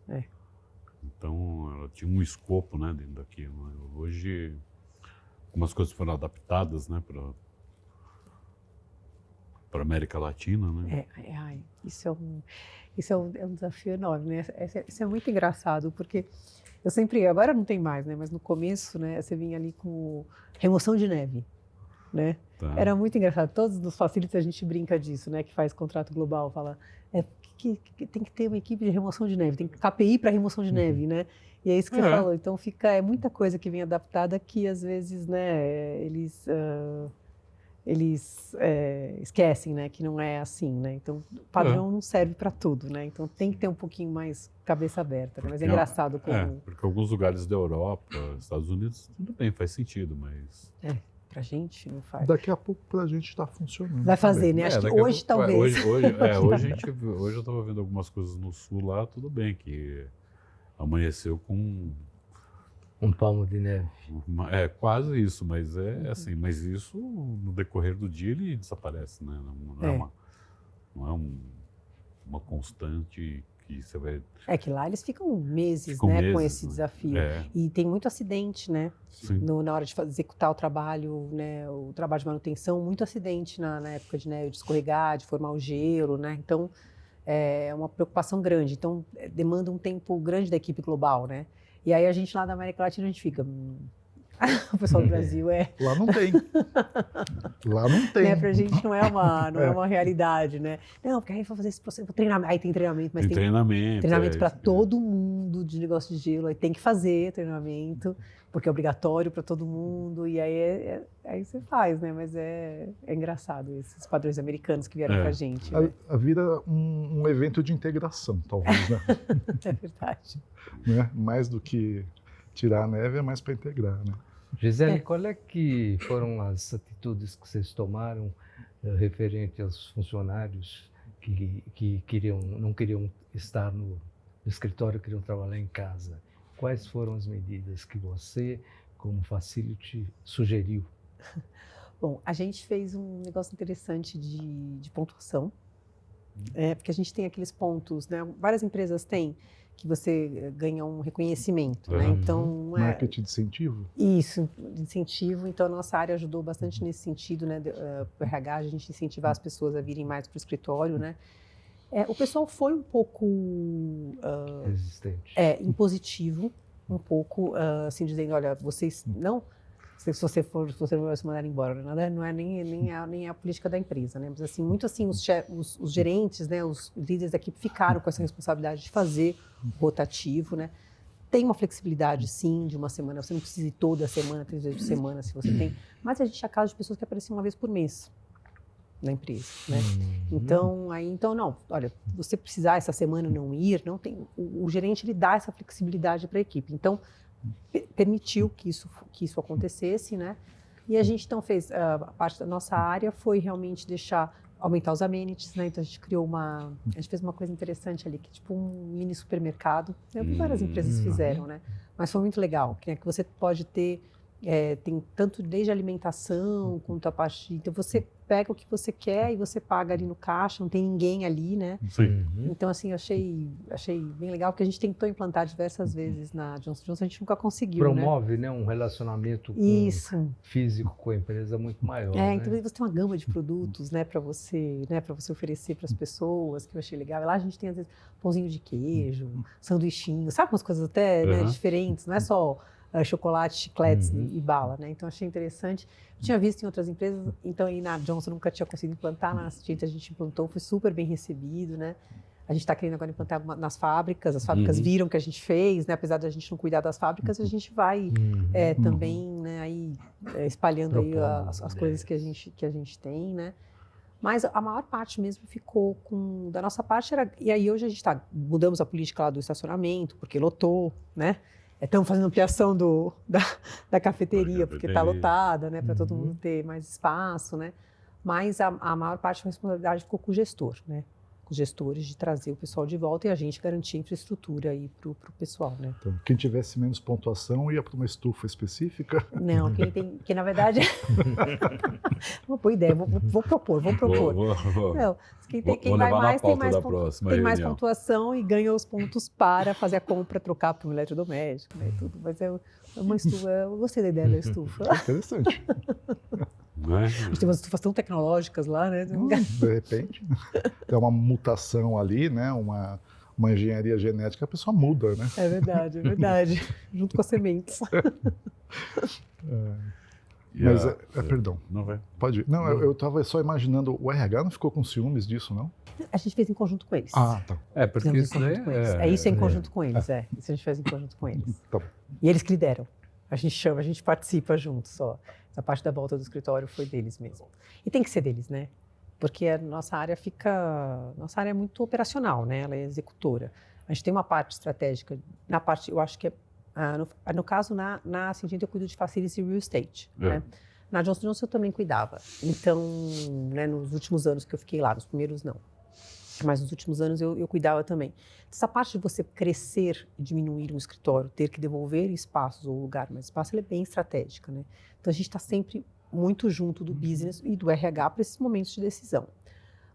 É. Então, ela tinha um escopo, né, dentro daquilo. Né? Hoje, algumas coisas foram adaptadas, né, para a América Latina, né? Isso é um desafio enorme, né? Isso é muito engraçado, porque eu sempre, agora não tem mais, né? Mas no começo, né, você vinha ali com remoção de neve, né? Era muito engraçado. Todos os facilities a gente brinca disso, né? Que faz contrato global, fala que tem que ter uma equipe de remoção de neve, tem KPI para remoção de neve, né? E é isso que você falou. Então é muita coisa que vem adaptada que às vezes, né? Eles esquecem, né, que não é assim, né? Então, o padrão não serve para tudo, né? Então, tem que ter um pouquinho mais cabeça aberta, né? Mas é engraçado como... porque alguns lugares da Europa, Estados Unidos, tudo bem, faz sentido, mas... Pra gente não faz. Daqui a pouco pra gente está funcionando. Vai fazer, também. né? Acho que hoje talvez. Hoje eu estava vendo algumas coisas no sul lá, tudo bem, que amanheceu com... Um palmo de neve. Quase isso, mas assim, mas isso no decorrer do dia ele desaparece, né? Não é uma constante que você vai... que lá eles ficam meses, com esse desafio. E tem muito acidente, né? Na hora de executar o trabalho, né? O trabalho de manutenção, muito acidente na época de neve, de escorregar, de formar o gelo, né? Então, é uma preocupação grande. Então, demanda um tempo grande da equipe global, né? E aí a gente lá da América Latina, a gente fica... O pessoal do Brasil Lá não tem. Lá não tem. Né, pra gente não é uma realidade, né? Não, porque aí eu vou fazer esse processo, treinamento. Aí tem treinamento, mas tem treinamento para todo mundo de negócio de gelo. Aí tem que fazer treinamento, porque é obrigatório para todo mundo. E aí você faz, né? Mas é engraçado esses padrões americanos que vieram pra gente. Né? Vira um evento de integração, talvez, né? É verdade. Né? Mais do que tirar a neve, é mais para integrar, né? Gisele, qual é que foram as atitudes que vocês tomaram referente aos funcionários que não queriam estar no escritório, queriam trabalhar em casa? Quais foram as medidas que você, como facility, sugeriu? Bom, a gente fez um negócio interessante de pontuação, porque a gente tem aqueles pontos, né? Várias empresas têm, que você ganha um reconhecimento, né? Então, marketing de incentivo? Isso, de incentivo. Então, a nossa área ajudou bastante nesse sentido, né? O RH, a gente incentivar as pessoas a virem mais para o escritório, né? O pessoal foi um pouco... resistente. Impositivo, um pouco, assim, dizendo, olha, vocês não... Se você vai se mandar embora, não é nem a política da empresa, né? Mas assim, muito assim, os gerentes, né, os líderes da equipe ficaram com essa responsabilidade de fazer rotativo, né? Tem uma flexibilidade, sim, de uma semana. Você não precisa ir toda semana, 3 vezes por semana, se você tem. Mas a gente tinha casos de pessoas que apareciam uma vez por mês, na empresa, né? Então não, olha, você precisar essa semana não ir, não tem, o gerente ele dá essa flexibilidade para a equipe. Então permitiu que isso acontecesse, né? E a gente então fez, a parte da nossa área foi realmente aumentar os amenities, né? Então a gente fez uma coisa interessante ali, que é tipo um mini supermercado. Várias empresas fizeram, né? Mas foi muito legal, que você pode ter, tem tanto desde alimentação quanto a parte. Então você pega o que você quer e você paga ali no caixa, não tem ninguém ali, né? Sim. Então assim, eu achei bem legal, porque a gente tentou implantar diversas vezes na Johnson & Johnson, a gente nunca conseguiu, Promove, né? Um relacionamento físico com a empresa muito maior. Então você tem uma gama de produtos, né, para você oferecer para as pessoas, que eu achei legal. E lá a gente tem às vezes pãozinho de queijo, sanduichinho, sabe, umas coisas até né, diferentes, não é só chocolate, chicletes e bala, né? Então achei interessante. Eu tinha visto em outras empresas, então aí na Johnson nunca tinha conseguido implantar, na Assistente a gente implantou, foi super bem recebido, né? A gente está querendo agora implantar nas fábricas, as fábricas viram que a gente fez, né? Apesar de a gente não cuidar das fábricas, a gente vai também, né? Aí espalhando aí as coisas que a gente tem, né? Mas a maior parte mesmo ficou da nossa parte e aí hoje a gente mudamos a política lá do estacionamento, porque lotou, né? Estamos fazendo ampliação da cafeteria, porque está lotada, né? Para todo mundo ter mais espaço, né? Mas a maior parte da responsabilidade ficou com o gestor, né? Com os gestores de trazer o pessoal de volta e a gente garantir a infraestrutura aí para o pessoal, né? Então, quem tivesse menos pontuação ia para uma estufa específica? Não, que na verdade... Uma boa ideia, vou propor. Não, quem vai mais tem mais pontuação e ganha os pontos para fazer a compra, trocar para um eletrodoméstico, né? Tudo. Mas uma estufa, eu gostei da ideia da estufa. Interessante. A gente tem umas estufas tão tecnológicas lá, né? De repente, tem uma mutação ali, né? Uma engenharia genética, a pessoa muda, né? É verdade. Junto com as sementes. Mas, perdão. Não vai. Pode ir. Não, eu estava só imaginando, o RH não ficou com ciúmes disso, não? A gente fez em conjunto com eles. Ah, tá. Porque isso daí isso é em conjunto com eles, Isso a gente fez em conjunto com eles. Tá. E eles que lideram. A gente participa junto só. Essa parte da volta do escritório foi deles mesmo. E tem que ser deles, né? Porque a nossa área é muito operacional, né? Ela é executora. A gente tem uma parte estratégica, eu acho que no caso, na Syngenta eu cuido de facilities e real estate, né? Na Johnson & Johnson eu também cuidava. Então, né, nos últimos anos que eu fiquei lá, nos primeiros não. Mas nos últimos anos eu cuidava também. Essa parte de você crescer e diminuir um escritório, ter que devolver espaços ou lugar mais espaço, ela é bem estratégica, né? Então a gente está sempre muito junto do business e do RH para esses momentos de decisão.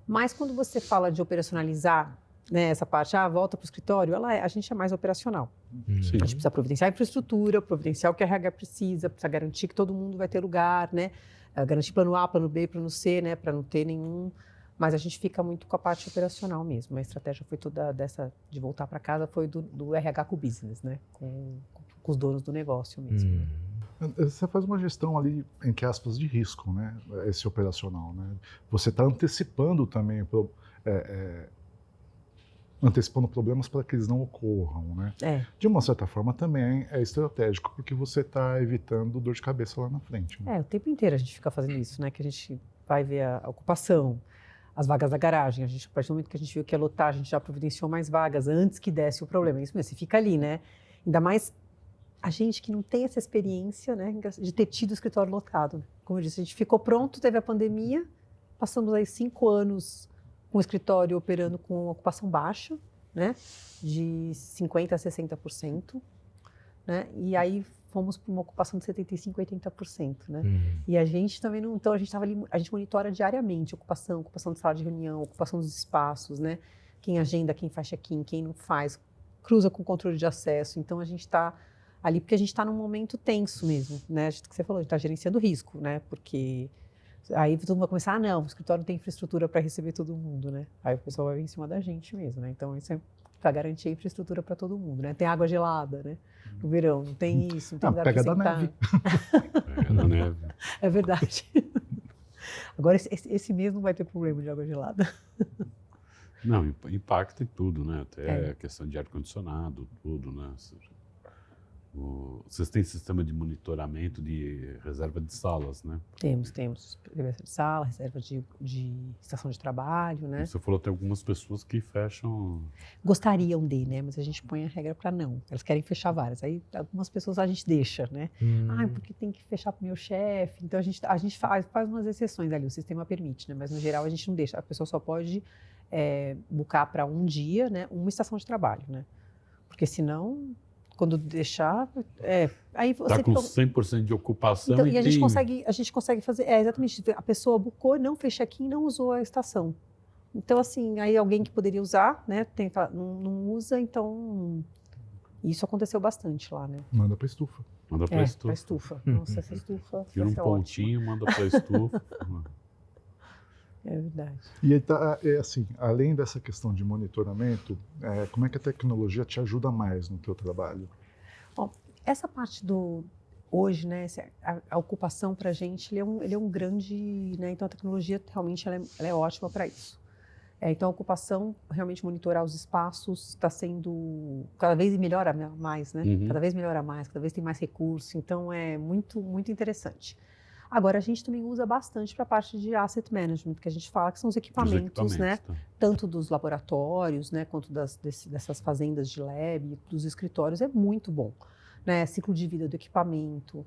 Mas quando você fala de operacionalizar, né, essa parte, volta para o escritório, a gente é mais operacional. Sim. A gente precisa providenciar a infraestrutura, providenciar o que a RH precisa garantir que todo mundo vai ter lugar, né? Garantir plano A, plano B, plano C, né? Para não ter nenhum... Mas a gente fica muito com a parte operacional mesmo. A estratégia foi toda dessa de voltar para casa, foi do RH com o business, né? Com os donos do negócio mesmo. Você faz uma gestão ali, entre aspas, de risco, né? Esse operacional, né? Você está antecipando também, antecipando problemas para que eles não ocorram, né? De uma certa forma também é estratégico, porque você está evitando dor de cabeça lá na frente. Né? O tempo inteiro a gente fica fazendo isso, né? Que a gente vai ver a ocupação, as vagas da garagem. A partir do momento que a gente viu que ia lotar, a gente já providenciou mais vagas antes que desse o problema. Isso mesmo, você fica ali, né? Ainda mais a gente que não tem essa experiência, né, de ter tido o escritório lotado. Como eu disse, a gente ficou pronto, teve a pandemia, passamos aí 5 anos com o escritório operando com ocupação baixa, né, de 50% a 60%, né, e aí fomos para uma ocupação de 75% a 80%, né, e a gente também não, então a gente estava ali, a gente monitora diariamente ocupação de sala de reunião, ocupação dos espaços, né, quem agenda, quem faz check-in, quem não faz, cruza com o controle de acesso, então a gente está ali porque a gente está num momento tenso mesmo, né, que você falou, a gente está gerenciando risco, né, porque aí todo mundo vai começar, não, o escritório não tem infraestrutura para receber todo mundo, né, aí o pessoal vai vir em cima da gente mesmo, né, então isso é para garantir a infraestrutura para todo mundo, né, tem água gelada, né, no verão, não tem isso, não tem lugar para sentar. Pega da neve. É verdade. Agora esse mês não vai ter problema de água gelada. Não, impacta em tudo, né, até a questão de ar-condicionado, tudo, né. Vocês têm sistema de monitoramento de reserva de salas, né? Temos reserva de sala, reserva de estação de trabalho, né? Você falou que tem algumas pessoas que fecham... Gostariam de, né? Mas a gente põe a regra para não. Elas querem fechar várias. Aí algumas pessoas a gente deixa, né? Porque tem que fechar para o meu chefe. Então a gente faz umas exceções ali, o sistema permite, né? Mas no geral a gente não deixa. A pessoa só pode buscar para um dia, né? Uma estação de trabalho, né? Porque senão... Quando deixar, aí você... Está com 100% de ocupação então, e a gente consegue fazer, exatamente, a pessoa bucou, não fez check-in, não usou a estação. Então, assim, aí alguém que poderia usar, né, não usa, então... Isso aconteceu bastante lá, né? Manda para estufa. Manda para estufa. Para estufa. Nossa, essa estufa Tira um pontinho, manda para estufa. É verdade. E aí assim, além dessa questão de monitoramento, como é que a tecnologia te ajuda mais no teu trabalho? Bom, essa parte hoje, né, a ocupação para a gente, ele é um grande, né, então a tecnologia realmente ela é ótima para isso. Então a ocupação, realmente monitorar os espaços, está sendo cada vez melhora mais, né? Cada vez melhora mais, cada vez tem mais recursos, então é muito, muito interessante. Agora, a gente também usa bastante para a parte de asset management, que a gente fala que são os equipamentos, né? Tá. Tanto dos laboratórios, né? Quanto dessas fazendas de lab, dos escritórios, é muito bom. Né? Ciclo de vida do equipamento,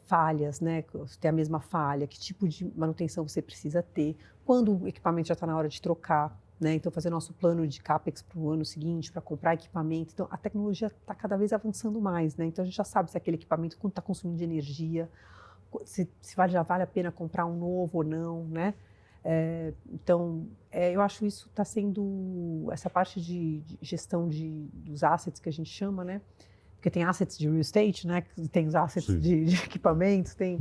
falhas, né? Ter a mesma falha, que tipo de manutenção você precisa ter, quando o equipamento já está na hora de trocar, né? Então, fazer nosso plano de CAPEX para o ano seguinte, para comprar equipamento. Então, a tecnologia está cada vez avançando mais, né? Então, a gente já sabe se aquele equipamento está consumindo de energia, se já vale a pena comprar um novo ou não, né? Então, eu acho isso está sendo, essa parte de gestão dos assets que a gente chama, né? Porque tem assets de real estate, né? Tem os assets de equipamentos, tem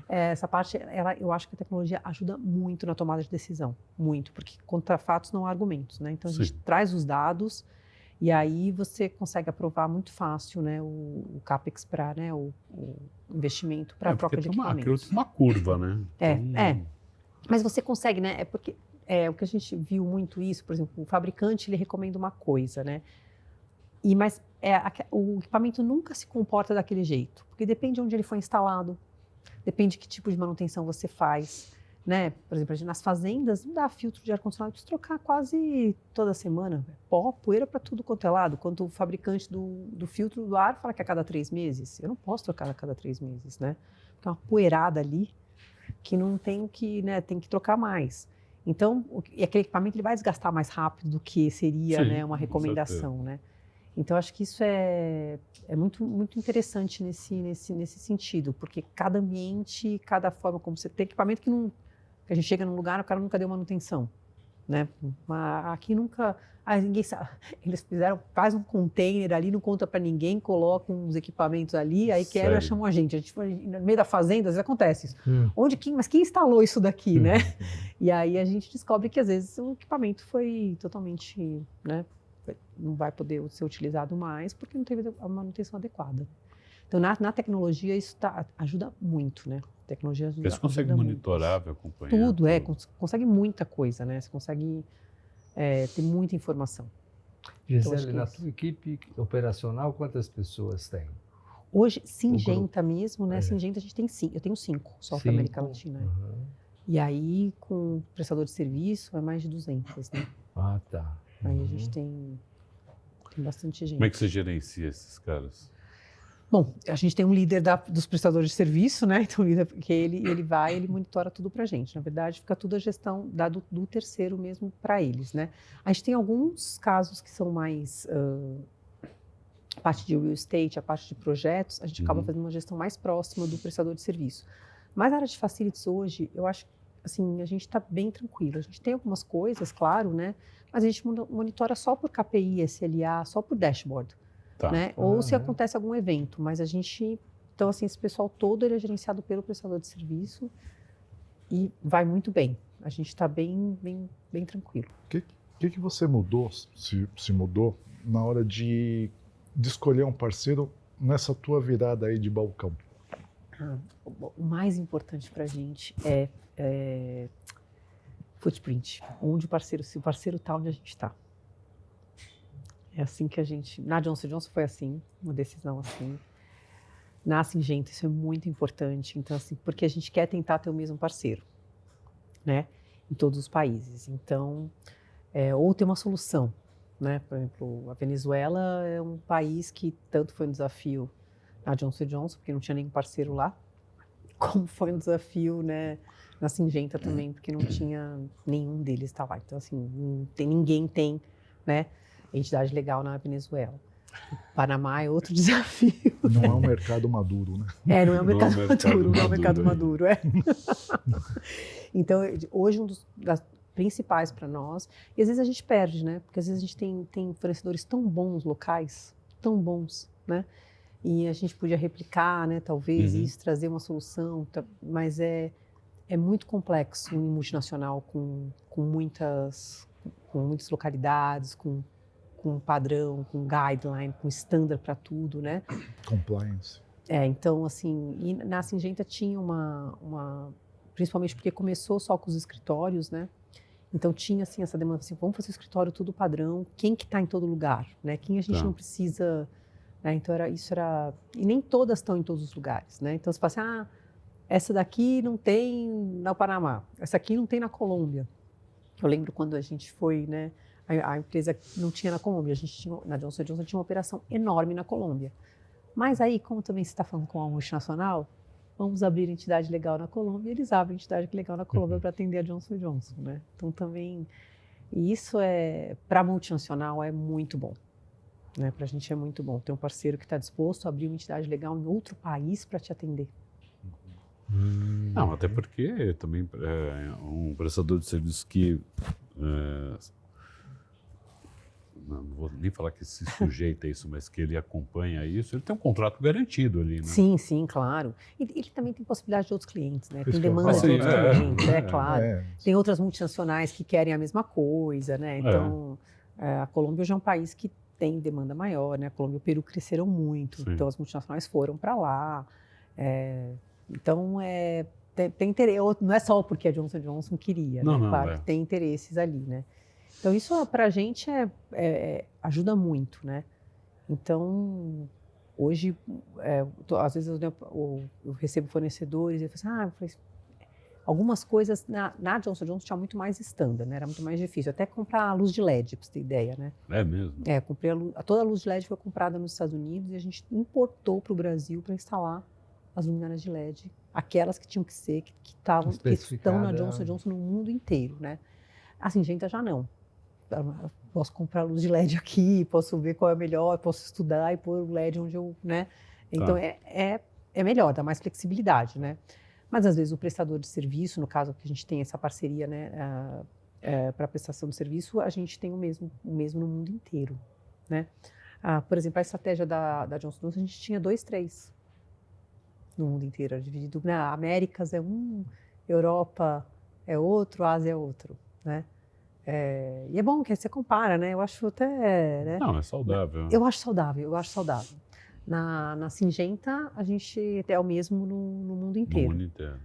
essa parte, eu acho que a tecnologia ajuda muito na tomada de decisão, muito, porque contra fatos não há argumentos, né? Então, a gente traz os dados e aí você consegue aprovar muito fácil, né, o CAPEX para, né, o investimento para a troca de equipamentos. Aquilo tem uma curva, né? Mas você consegue, né? Porque o que a gente viu muito isso, por exemplo, o fabricante ele recomenda uma coisa, né? Mas o equipamento nunca se comporta daquele jeito, porque depende de onde ele foi instalado, depende de que tipo de manutenção você faz, né? Por exemplo, nas fazendas não dá filtro de ar-condicionado, precisa trocar quase toda semana. Pó, poeira para tudo quanto é lado. Quando o fabricante do filtro do ar fala que a cada 3 meses, eu não posso trocar a cada 3 meses, né? Porque é uma poeirada ali que não tem que, né? Tem que trocar mais. Então, aquele equipamento ele vai desgastar mais rápido do que seria, né, uma recomendação, né? Então, acho que isso é muito, muito interessante nesse sentido, porque cada ambiente, cada forma como você tem equipamento que a gente chega num lugar, o cara nunca deu manutenção, né? Mas aqui nunca, ninguém sabe. Eles faz um container ali, não conta para ninguém, colocam uns equipamentos ali, aí quebra, chamam a gente foi no meio da fazenda, às vezes acontece isso. Mas quem instalou isso daqui, né? E aí a gente descobre que às vezes o equipamento foi totalmente, né? Não vai poder ser utilizado mais porque não teve a manutenção adequada. Então, na tecnologia, isso ajuda muito, né? A tecnologia ajuda. Você consegue monitorar, acompanhar? Tudo, consegue muita coisa, né? Você consegue ter muita informação. Gisele, então, na tua equipe operacional, quantas pessoas tem? Hoje, Syngenta mesmo, né? Syngenta a gente tem 5. Eu tenho 5 só para a América Latina. E aí, com prestador de serviço, é mais de 200, né? Ah, tá. Aí a gente tem bastante gente. Como é que você gerencia esses caras? Bom, a gente tem um líder dos prestadores de serviço, né? Então, o líder, que ele monitora tudo para a gente. Na verdade, fica tudo a gestão do terceiro mesmo para eles, né? A gente tem alguns casos que são mais a parte de real estate, a parte de projetos, a gente acaba fazendo uma gestão mais próxima do prestador de serviço. Mas a área de facilities hoje, eu acho que assim, a gente está bem tranquilo. A gente tem algumas coisas, claro, né? Mas a gente monitora só por KPI, SLA, só por dashboard. Tá. Né? Ou se acontece algum evento. Mas a gente... Então, assim, esse pessoal todo ele é gerenciado pelo prestador de serviço e vai muito bem. A gente está bem tranquilo. O que você mudou, se mudou, na hora de escolher um parceiro nessa tua virada aí de balcão? O mais importante para a gente é footprint. Se o parceiro está onde a gente está. É assim que a gente... Na Johnson & Johnson foi assim, uma decisão assim. na Syngenta isso é muito importante, então assim, porque a gente quer tentar ter o mesmo parceiro, né, em todos os países. Então, ou ter uma solução, né? Por exemplo, a Venezuela é um país que tanto foi um desafio na Johnson & Johnson, porque não tinha nenhum parceiro lá, como foi um desafio, né, na Syngenta também, porque não tinha nenhum deles tá lá. Então, assim, ninguém tem, né, entidade legal na Venezuela. O Panamá é outro desafio. Não é um mercado maduro, né? Não é um mercado maduro, não é um mercado maduro, Então, hoje das principais para nós, e às vezes a gente perde, né? Porque às vezes a gente tem fornecedores tão bons locais, tão bons, né? E a gente podia replicar, né? Talvez isso, trazer uma solução, mas é muito complexo em multinacional com muitas localidades, com padrão, com guideline, com standard para tudo, né? Compliance. Então, assim, e na Syngenta tinha principalmente porque começou só com os escritórios, né? Então tinha, assim, essa demanda, assim, vamos fazer o escritório tudo padrão, quem que está em todo lugar, né? Quem a gente não precisa, né? Então e nem todas estão em todos os lugares, né? Então você fala assim, essa daqui não tem no Panamá, essa aqui não tem na Colômbia. Eu lembro quando a gente foi, né? A empresa não tinha na Colômbia, na Johnson & Johnson tinha uma operação enorme na Colômbia. Mas aí, como também você está falando com uma multinacional, vamos abrir entidade legal na Colômbia, e eles abrem entidade legal na Colômbia para atender a Johnson & Johnson, né? Então também, e isso para multinacional é muito bom, né? Para a gente é muito bom ter um parceiro que está disposto a abrir uma entidade legal em outro país para te atender. Não, até porque também um prestador de serviço que não vou nem falar que se sujeita a isso, mas que ele acompanha isso, ele tem um contrato garantido ali, né? Sim, sim, claro. E ele também tem possibilidade de outros clientes, né? Tem demanda de Sim, outros clientes, claro. É. Tem outras multinacionais que querem a mesma coisa, né? Então, a Colômbia já é um país que tem demanda maior, né? A Colômbia e o Peru cresceram muito, Sim. então as multinacionais foram para lá. Então, tem interesse, não é só porque a Johnson & Johnson queria, né? Claro que tem interesses ali, né? Então, isso para a gente ajuda muito, né? Então, hoje, às vezes eu recebo fornecedores e eu falo assim, algumas coisas na Johnson & Johnson tinha muito mais standard, né? Era muito mais difícil. Até comprar a luz de LED, para você ter ideia, né? É mesmo? Comprei toda a luz de LED foi comprada nos Estados Unidos e a gente importou para o Brasil para instalar as luminárias de LED, aquelas que tinham que ser, que estão na Johnson & Johnson no mundo inteiro, né? A Syngenta já não. Eu posso comprar luz de LED aqui, posso ver qual é melhor, posso estudar e pôr o LED onde eu, né? Então é melhor, dá mais flexibilidade, né? Mas às vezes o prestador de serviço, no caso que a gente tem essa parceria, né, para prestação de serviço, a gente tem o mesmo no mundo inteiro, né? Por exemplo, a estratégia da Johnson & Johnson, a gente tinha 2, 3 no mundo inteiro, era dividido, né? Américas é um, Europa é outro, Ásia é outro, né? E é bom que você compara, né? Eu acho até... né? Não, é saudável. Eu acho saudável. Na Syngenta, a gente é o mesmo no mundo inteiro. No mundo inteiro.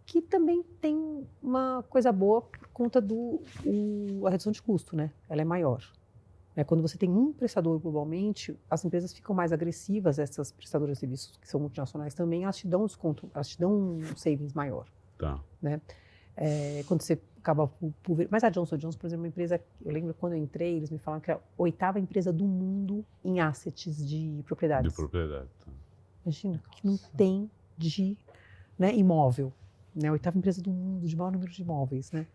Que também tem uma coisa boa por conta a redução de custo, né? Ela é maior. Quando você tem um prestador globalmente, as empresas ficam mais agressivas, essas prestadoras de serviços que são multinacionais também, elas te dão desconto, elas te dão um savings maior. Tá. Né? Quando você acaba mas a Johnson & Johnson, por exemplo, é uma empresa, eu lembro quando eu entrei, eles me falaram que era a 8ª empresa do mundo em assets de propriedades. De propriedade. Tá. Imagina, que não tem né, imóvel. Né? A 8ª empresa do mundo de maior número de imóveis, né?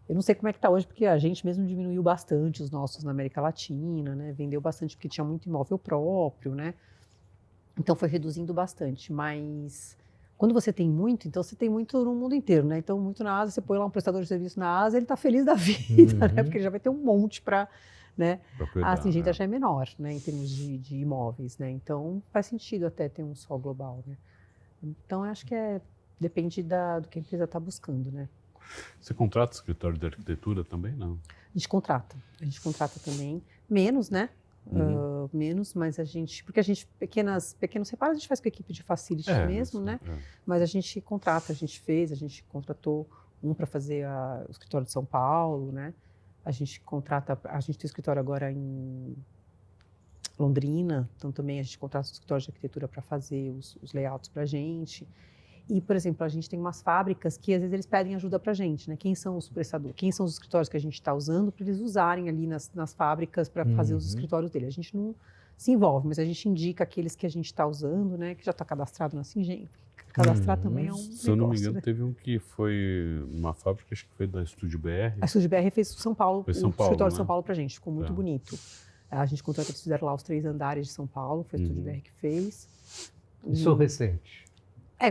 Eu não sei como é que está hoje, porque a gente mesmo diminuiu bastante os nossos na América Latina, né? Vendeu bastante porque tinha muito imóvel próprio, né? Então foi reduzindo bastante, mas quando você tem muito, então você tem muito no mundo inteiro, né? Então muito na Ásia, você põe lá um prestador de serviço na Ásia, ele está feliz da vida, né? Porque ele já vai ter um monte para, né? A Syngenta já é menor, né? Em termos de imóveis, né? Então faz sentido até ter um só global, né? Então eu acho que depende do que a empresa está buscando, né? Você contrata escritório de arquitetura também, não? A gente contrata também, menos, né? Menos, mas porque a gente, pequenos reparos a gente faz com a equipe de facility mesmo, né? Mas a gente contrata, a gente contratou um para fazer o escritório de São Paulo, né? A gente tem escritório agora Londrina, então também a gente contrata os escritórios de arquitetura para fazer os layouts para a gente. E, por exemplo, a gente tem umas fábricas que às vezes eles pedem ajuda para a gente, né? Quem são os prestadores, quem são os escritórios que a gente está usando para eles usarem ali nas fábricas para fazer os escritórios dele. A gente não se envolve, mas a gente indica aqueles que a gente está usando, né? Que já está cadastrado na Singenta. Cadastrar também é um negócio, se eu não me engano, né? teve um que foi uma fábrica, acho que foi da Estúdio BR. A Estúdio BR fez São Paulo, Foi São o Paulo, escritório de né? São Paulo para a gente, ficou muito bonito. A gente contratou, eles fizeram lá os 3 andares de São Paulo, foi a Estúdio BR que fez. Isso recente.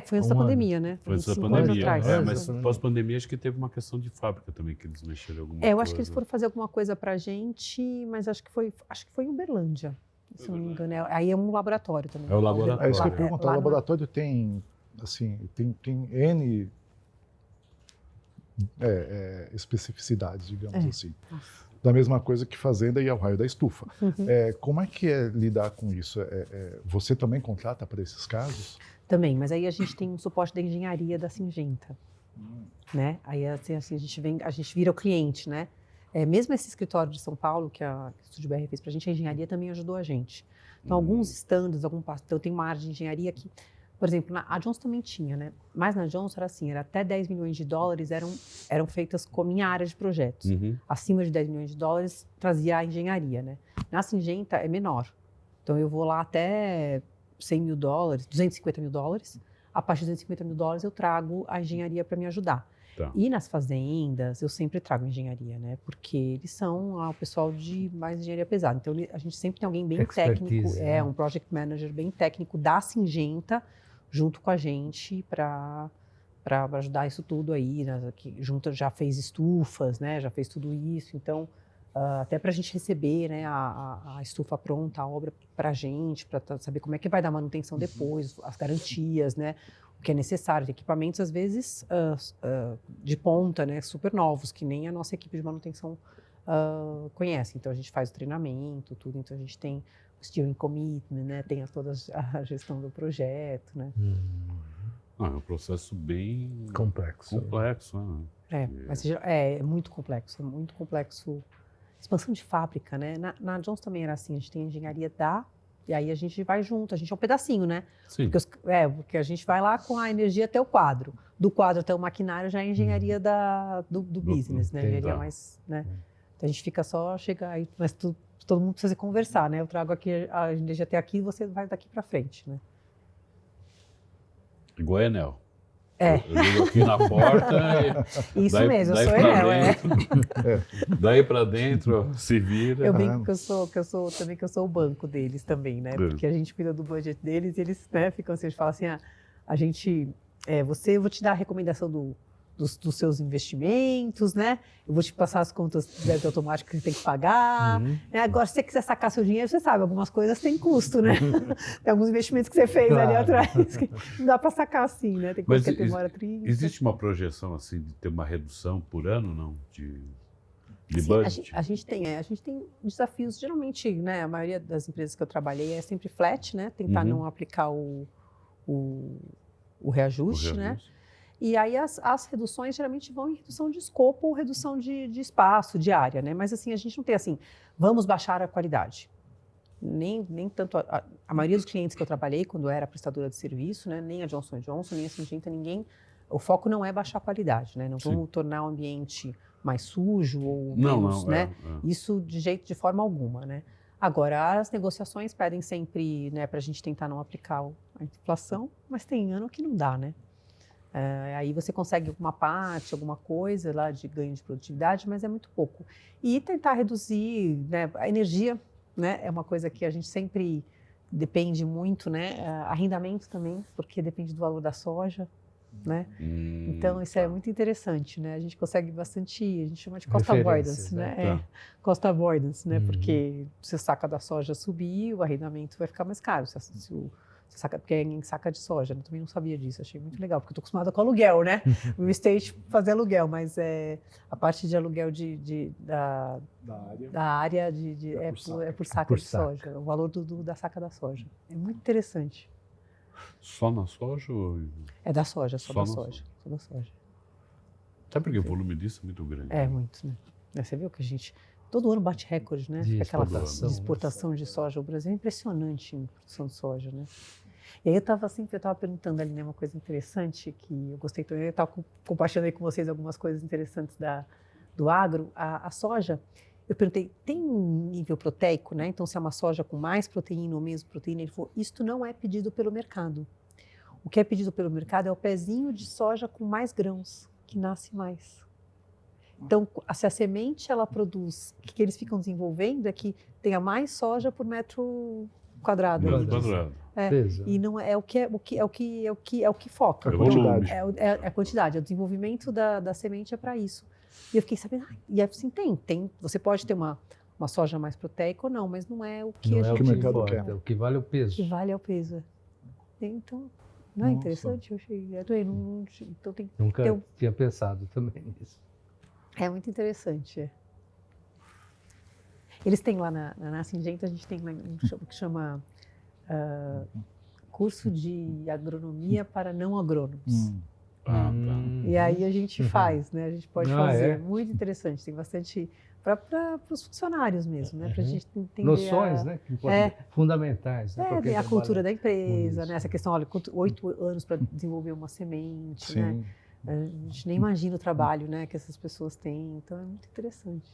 Foi antes da pandemia, né? Foi antes da 25 anos pandemia. atrás. Mas pós-pandemia acho que teve uma questão de fábrica também, que eles mexeram alguma coisa. Eu acho que eles foram fazer alguma coisa pra gente, mas acho que foi em Uberlândia, se não me engano. Aí é um laboratório também. É o laboratório. É isso que eu ia perguntar. O laboratório tem, assim, tem N especificidades, digamos assim. Da mesma coisa que fazenda e ao raio da estufa. Como é que é lidar com isso? Você também contrata para esses casos? Também, mas aí a gente tem um suporte da engenharia da Singenta, né? Aí assim, a gente vira o cliente, né? Mesmo esse escritório de São Paulo que a Estúdio BR fez para a gente, a engenharia também ajudou a gente. Então, alguns standards, eu tenho uma área de engenharia que, por exemplo, a Johnson também tinha, né? Mas na Johnson era assim, era até 10 milhões de dólares eram feitas com a minha área de projetos. Acima de 10 milhões de dólares trazia a engenharia, né? Na Singenta é menor. Então, eu vou lá até 100 mil dólares, 250 mil dólares. A partir de 250 mil dólares eu trago a engenharia para me ajudar. Tá. E nas fazendas eu sempre trago engenharia, né? Porque eles são o pessoal de mais engenharia pesada. Então a gente sempre tem alguém bem técnico, um project manager bem técnico da Singenta junto com a gente para ajudar isso tudo aí, né? Que junto já fez estufas, né? Já fez tudo isso. Então até para a gente receber, né, a estufa pronta, a obra para a gente, para saber como é que vai dar manutenção depois, as garantias, né, o que é necessário. Equipamentos, às vezes, de ponta, né, super novos, que nem a nossa equipe de manutenção conhece. Então, a gente faz o treinamento, tudo. Então, a gente tem o steering commitment, né, tem toda a gestão do projeto, né. É um processo bem complexo. Né? Mas é muito complexo. Expansão de fábrica, né? Na Johnson também era assim, a gente tem a engenharia e aí a gente vai junto, a gente é um pedacinho, né? Sim. Porque a gente vai lá com a energia até o quadro. Do quadro até o maquinário já é a engenharia do business, né? Engenharia mais, né? Então a gente fica chega aí, mas todo mundo precisa conversar, né? Eu trago aqui a energia até aqui e você vai daqui para frente, né? Igual a Enel. Eu ligo aqui na porta e... Isso mesmo, eu sou Enel, Daí para dentro, se vira. Eu brinco que eu sou o banco deles também, né? Porque a gente cuida do budget deles e eles, né, ficam assim, a gente fala assim, eu vou te dar a recomendação dos seus investimentos, né? Eu vou te passar as contas do débito automático que você tem que pagar. Agora, se você quiser sacar seu dinheiro, você sabe, algumas coisas têm custo, né? Tem alguns investimentos que você fez ali atrás que não dá para sacar assim, né? Tem coisa que demora 30. Existe uma projeção assim de ter uma redução por ano, não? De budget? A gente tem desafios, geralmente, né? A maioria das empresas que eu trabalhei é sempre flat, né? Tentar não aplicar o reajuste, né? E aí as reduções geralmente vão em redução de escopo ou redução de espaço, de área, né? Mas assim, a gente não tem assim, vamos baixar a qualidade. Nem tanto, a maioria dos clientes que eu trabalhei quando eu era prestadora de serviço, né? Nem a Johnson & Johnson, nem a Singenta, o foco não é baixar a qualidade, né? Não vamos tornar o ambiente mais sujo ou menos, né? Isso de forma alguma, né? Agora, as negociações pedem sempre, né, para a gente tentar não aplicar a inflação, mas tem ano que não dá, né? Aí você consegue alguma parte, alguma coisa lá de ganho de produtividade, mas é muito pouco. E tentar reduzir, né, a energia, né, é uma coisa que a gente sempre depende muito, né, arrendamento também, porque depende do valor da soja, né? Então isso é muito interessante, né? A gente consegue bastante, a gente chama de cost avoidance, né? Cost avoidance, né? Porque se a saca da soja subir, o arrendamento vai ficar mais caro. Porque ninguém saca de soja, né? Também não sabia disso, achei muito legal, porque eu estou acostumada com aluguel, né? O estate fazer aluguel, mas a parte de aluguel da área é por saca de soja, o valor da saca da soja. É muito interessante. Só na soja? É da soja, só da soja. Até porque o volume disso é muito grande. É muito, né? Você viu que a gente todo ano bate recorde, né? De Aquela exportação, de exportação de soja. O Brasil é impressionante em produção de soja, né? E aí eu estava perguntando ali, né, uma coisa interessante que eu gostei também, eu estava compartilhando aí com vocês algumas coisas interessantes do agro. A soja, eu perguntei, tem nível proteico, né? Então, se é uma soja com mais proteína ou menos proteína, ele falou, isto não é pedido pelo mercado. O que é pedido pelo mercado é o pezinho de soja com mais grãos, que nasce mais. Então, se a semente ela produz, o que eles ficam desenvolvendo é que tenha mais soja por metro quadrado. E não é o que foca. A quantidade. É a quantidade. O desenvolvimento da semente é para isso. E eu fiquei sabendo, e assim tem. Você pode ter uma soja mais proteica ou não, mas não é o que não a gente o mercado quer. O que vale é o peso. O que vale é o peso. Então, não é interessante? Eu achei. Então tem Nunca tinha pensado também nisso. É muito interessante. Eles têm lá na Syngenta, a gente tem o que chama curso de agronomia para não agrônomos. E aí a gente faz, né? A gente pode fazer. É muito interessante, tem bastante para os funcionários mesmo, né? Para a gente entender noções, né? Fundamentais. Né? A cultura da empresa, né? Essa questão, olha, 8 anos para desenvolver uma semente, Sim. né? A gente nem imagina o trabalho, né, que essas pessoas têm, então é muito interessante.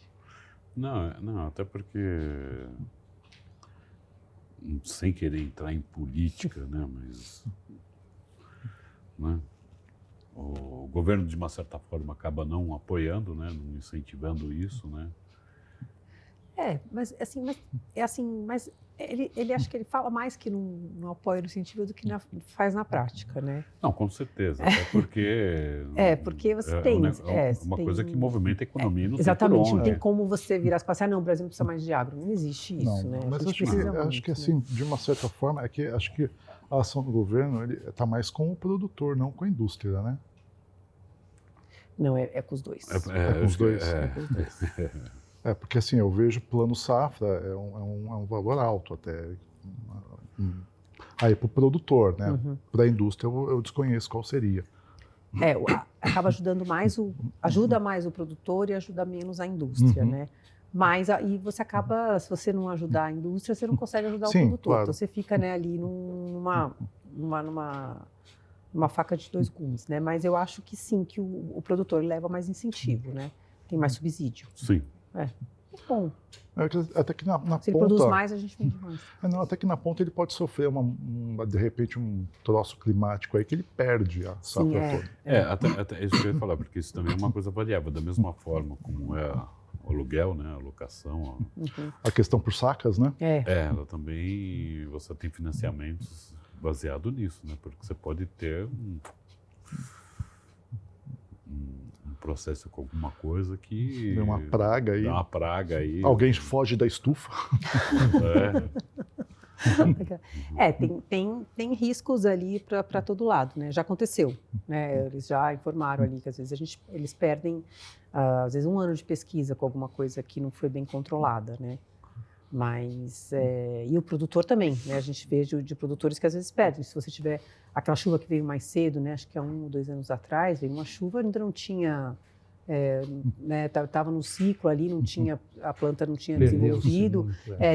Não, até porque, sem querer entrar em política, né, mas né, o governo, de uma certa forma, acaba não apoiando, né, não incentivando isso, né? Mas ele acha que ele fala mais que não apoia no sentido do que faz na prática, né? Não, com certeza, até porque... porque você tem... uma coisa que movimenta a economia no exatamente, tempo não tem como você virar as costas, não, o Brasil não precisa mais de agro, não existe isso, né? Mas acho que assim, de uma certa forma, acho que a ação do governo está mais com o produtor, não com a indústria, né? Não, é com os dois. É com os dois. Porque assim, eu vejo plano safra, é um valor alto até. Aí para o produtor, né? Para a indústria eu desconheço qual seria. Acaba ajudando ajuda mais o produtor e ajuda menos a indústria, né? Mas aí você acaba, se você não ajudar a indústria, você não consegue ajudar o produtor. Claro. Então você fica, né, ali numa faca de dois gumes, né? Mas eu acho que sim, que o produtor leva mais incentivo, né? Tem mais subsídio. Sim. Bom. Até que na ponta... Se ele produz mais, a gente vende mais. Até que na ponta ele pode sofrer, de repente, um troço climático aí que ele perde a safra toda. Até isso que eu ia falar, porque isso também é uma coisa variável. Da mesma forma como é o aluguel, né, a locação. A questão por sacas, né? Ela também, você tem financiamentos baseado nisso, né? Porque você pode ter um processo com alguma coisa que... Dá uma praga aí. Dá uma praga aí. Alguém foge da estufa. Tem riscos ali para todo lado, né? Já aconteceu, né? Eles já informaram ali que às vezes eles perdem, às vezes, 1 ano de pesquisa com alguma coisa que não foi bem controlada, né? Mas, e o produtor também, né? A gente vê de produtores que às vezes perdem. Se você tiver aquela chuva que veio mais cedo, né? Acho que há 1 ou 2 anos atrás, veio uma chuva, ainda não tinha, né? Tava no ciclo ali, não tinha, a planta não tinha desenvolvido,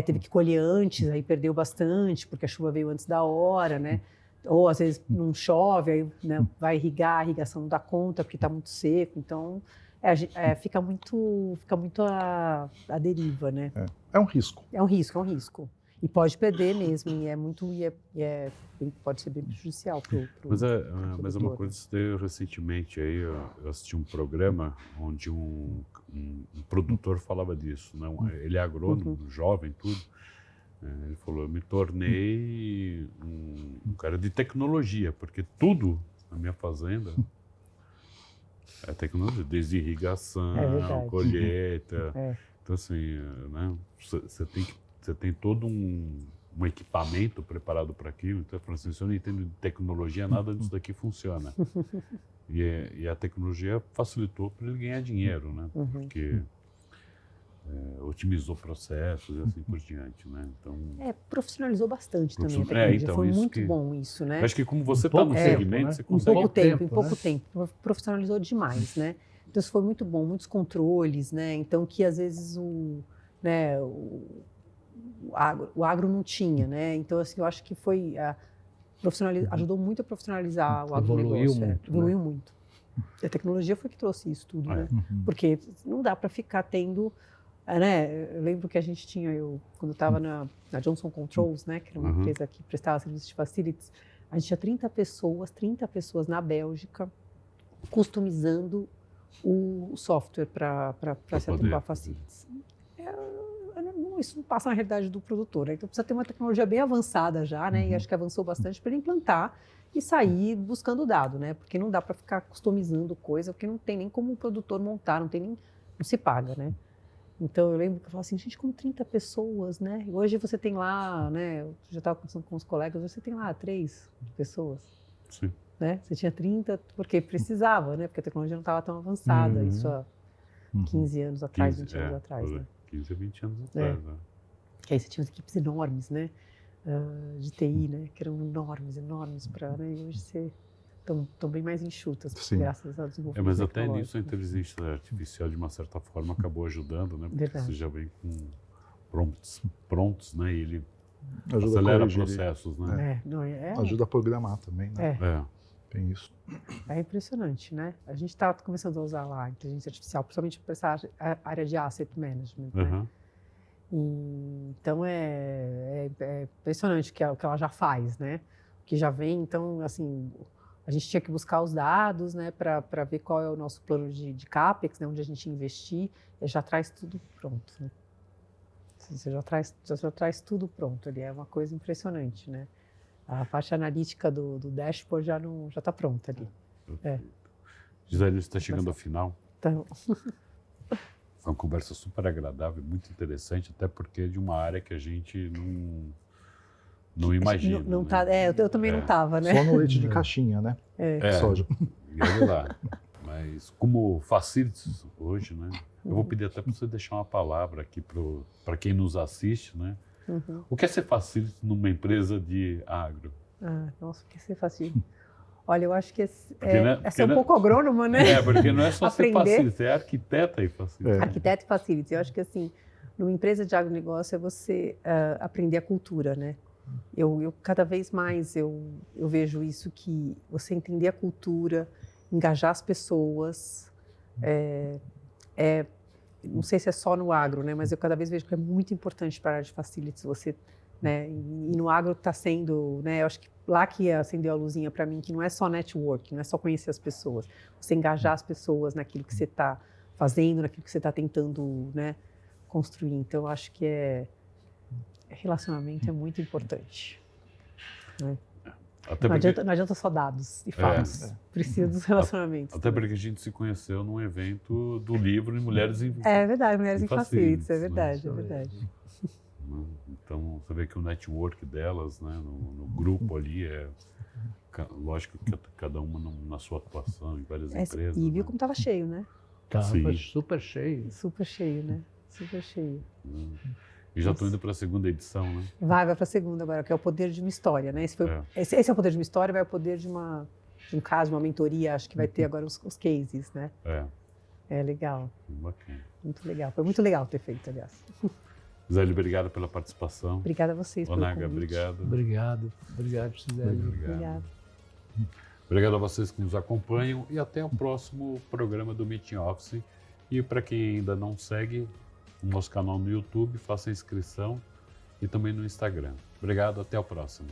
teve que colher antes, aí perdeu bastante, porque a chuva veio antes da hora, né? Ou às vezes não chove, aí, né, vai irrigar, a irrigação não dá conta porque está muito seco, então fica muito a deriva, né? É um risco. É um risco. E pode perder mesmo, pode ser bem prejudicial para o Mas é uma coisa que recentemente aí eu assisti um programa onde um produtor falava disso, né? Ele é agrônomo, jovem, tudo. Ele falou, eu me tornei um cara de tecnologia, porque tudo na minha fazenda é tecnologia, desde irrigação, colheita. Então, assim, né, você tem todo um equipamento preparado para aquilo. Então, eu falo assim, se eu não entendo de tecnologia, nada disso daqui funciona. E a tecnologia facilitou para ele ganhar dinheiro, né? Porque otimizou processos e assim por diante, né? Então, profissionalizou bastante também a tecnologia. Então, foi muito bom isso, né? Acho que como você está no segmento, você consegue... Em pouco tempo. Profissionalizou demais, né? Então, isso foi muito bom, muitos controles, né? Então, que às vezes né, o agro não tinha, né? Então, assim, eu acho que foi ajudou muito a profissionalizar o agronegócio. Evoluiu muito. E a tecnologia foi que trouxe isso tudo, né? Porque não dá para ficar tendo, né? Eu lembro que a gente tinha, quando eu estava na Johnson Controls, né, que era uma empresa que prestava serviços de facilities, a gente tinha 30 pessoas na Bélgica customizando o software para se adequar a facilities. Isso não passa na realidade do produtor, né? Então precisa ter uma tecnologia bem avançada já, né? E acho que avançou bastante para ele implantar e sair buscando dado, né? Porque não dá para ficar customizando coisa, porque não tem nem como o produtor montar, não se paga, né? Então eu lembro que eu falava assim, gente, como 30 pessoas, né? E hoje você tem lá, né? Eu já estava conversando com os colegas, hoje você tem lá 3 pessoas. Sim. Né? Você tinha 30 porque precisava, né? Porque a tecnologia não estava tão avançada, isso há 15 anos atrás, 20 anos atrás, né? 15 a 20 anos atrás, né? Que aí você tinha as equipes enormes, né? De TI, né? Que eram enormes para, né? E hoje você estão bem mais enchutas, graças ao desenvolvimento mas até nisso a inteligência artificial, de uma certa forma, acabou ajudando, né? Porque você já vem com prontos, né? E ele acelera processos, né? Ajuda a programar também, né? Tem isso. É impressionante, né? A gente está começando a usar lá a inteligência artificial, principalmente para essa área de asset management, né? Então é impressionante o que ela já faz, né? O que já vem, então, assim, a gente tinha que buscar os dados, né, para ver qual é o nosso plano de CAPEX, né, onde a gente investir, e já traz tudo pronto, né? Você já traz tudo pronto ali, é uma coisa impressionante, né? A parte analítica do dashboard já está pronta ali. Gisele, está chegando ao final. Então... Foi uma conversa super agradável, muito interessante, até porque é de uma área que a gente não imagina. Não tá, eu também não estava, né? Só no leite de caixinha, né? Soja. E olha lá. Mas como facilities hoje, né? Eu vou pedir até para você deixar uma palavra aqui para quem nos assiste, né? O que é ser facilities numa empresa de agro? Nossa, o que é ser facilities? Olha, eu acho que é ser um né? pouco agrônoma, né? Porque não é só ser facilities, é arquiteta e facilities. Arquiteta e facilities. Eu acho que, assim, numa empresa de agronegócio é você aprender a cultura, né? Eu cada vez mais eu vejo isso, que você entender a cultura, engajar as pessoas, não sei se é só no agro, né? Mas eu cada vez vejo que é muito importante para a área de facilities você, né? E no agro está sendo, né? Eu acho que lá que acendeu a luzinha para mim, que não é só network, não é só conhecer as pessoas, você engajar as pessoas naquilo que você está fazendo, naquilo que você está tentando, né, construir. Então, eu acho que relacionamento é muito importante, né? Não adianta só dados e fatos, precisa dos relacionamentos. Até porque a gente se conheceu num evento do livro em Mulheres em É verdade, Mulheres em Facilities, é verdade, né? É verdade. Então, você vê que o network delas, né, no grupo ali, lógico que cada uma na sua atuação em várias empresas. E viu como estava cheio, né? Estava super cheio. Super cheio, né? Super cheio. E já estou indo para a segunda edição, né? Vai para a segunda agora, que é o poder de uma história, né? Esse é o poder de uma história, vai o poder de um caso, uma mentoria, acho que vai ter agora os cases, né? É legal. Bacana. Muito legal. Foi muito legal ter feito, aliás. Gisele, obrigado pela participação. Obrigada a vocês pelo Onaga, convite. Obrigado, Gisele. Obrigado. Obrigado a vocês que nos acompanham e até o próximo programa do Meeting Office. E para quem ainda não segue o nosso canal no YouTube, faça a inscrição e também no Instagram. Obrigado, até o próximo.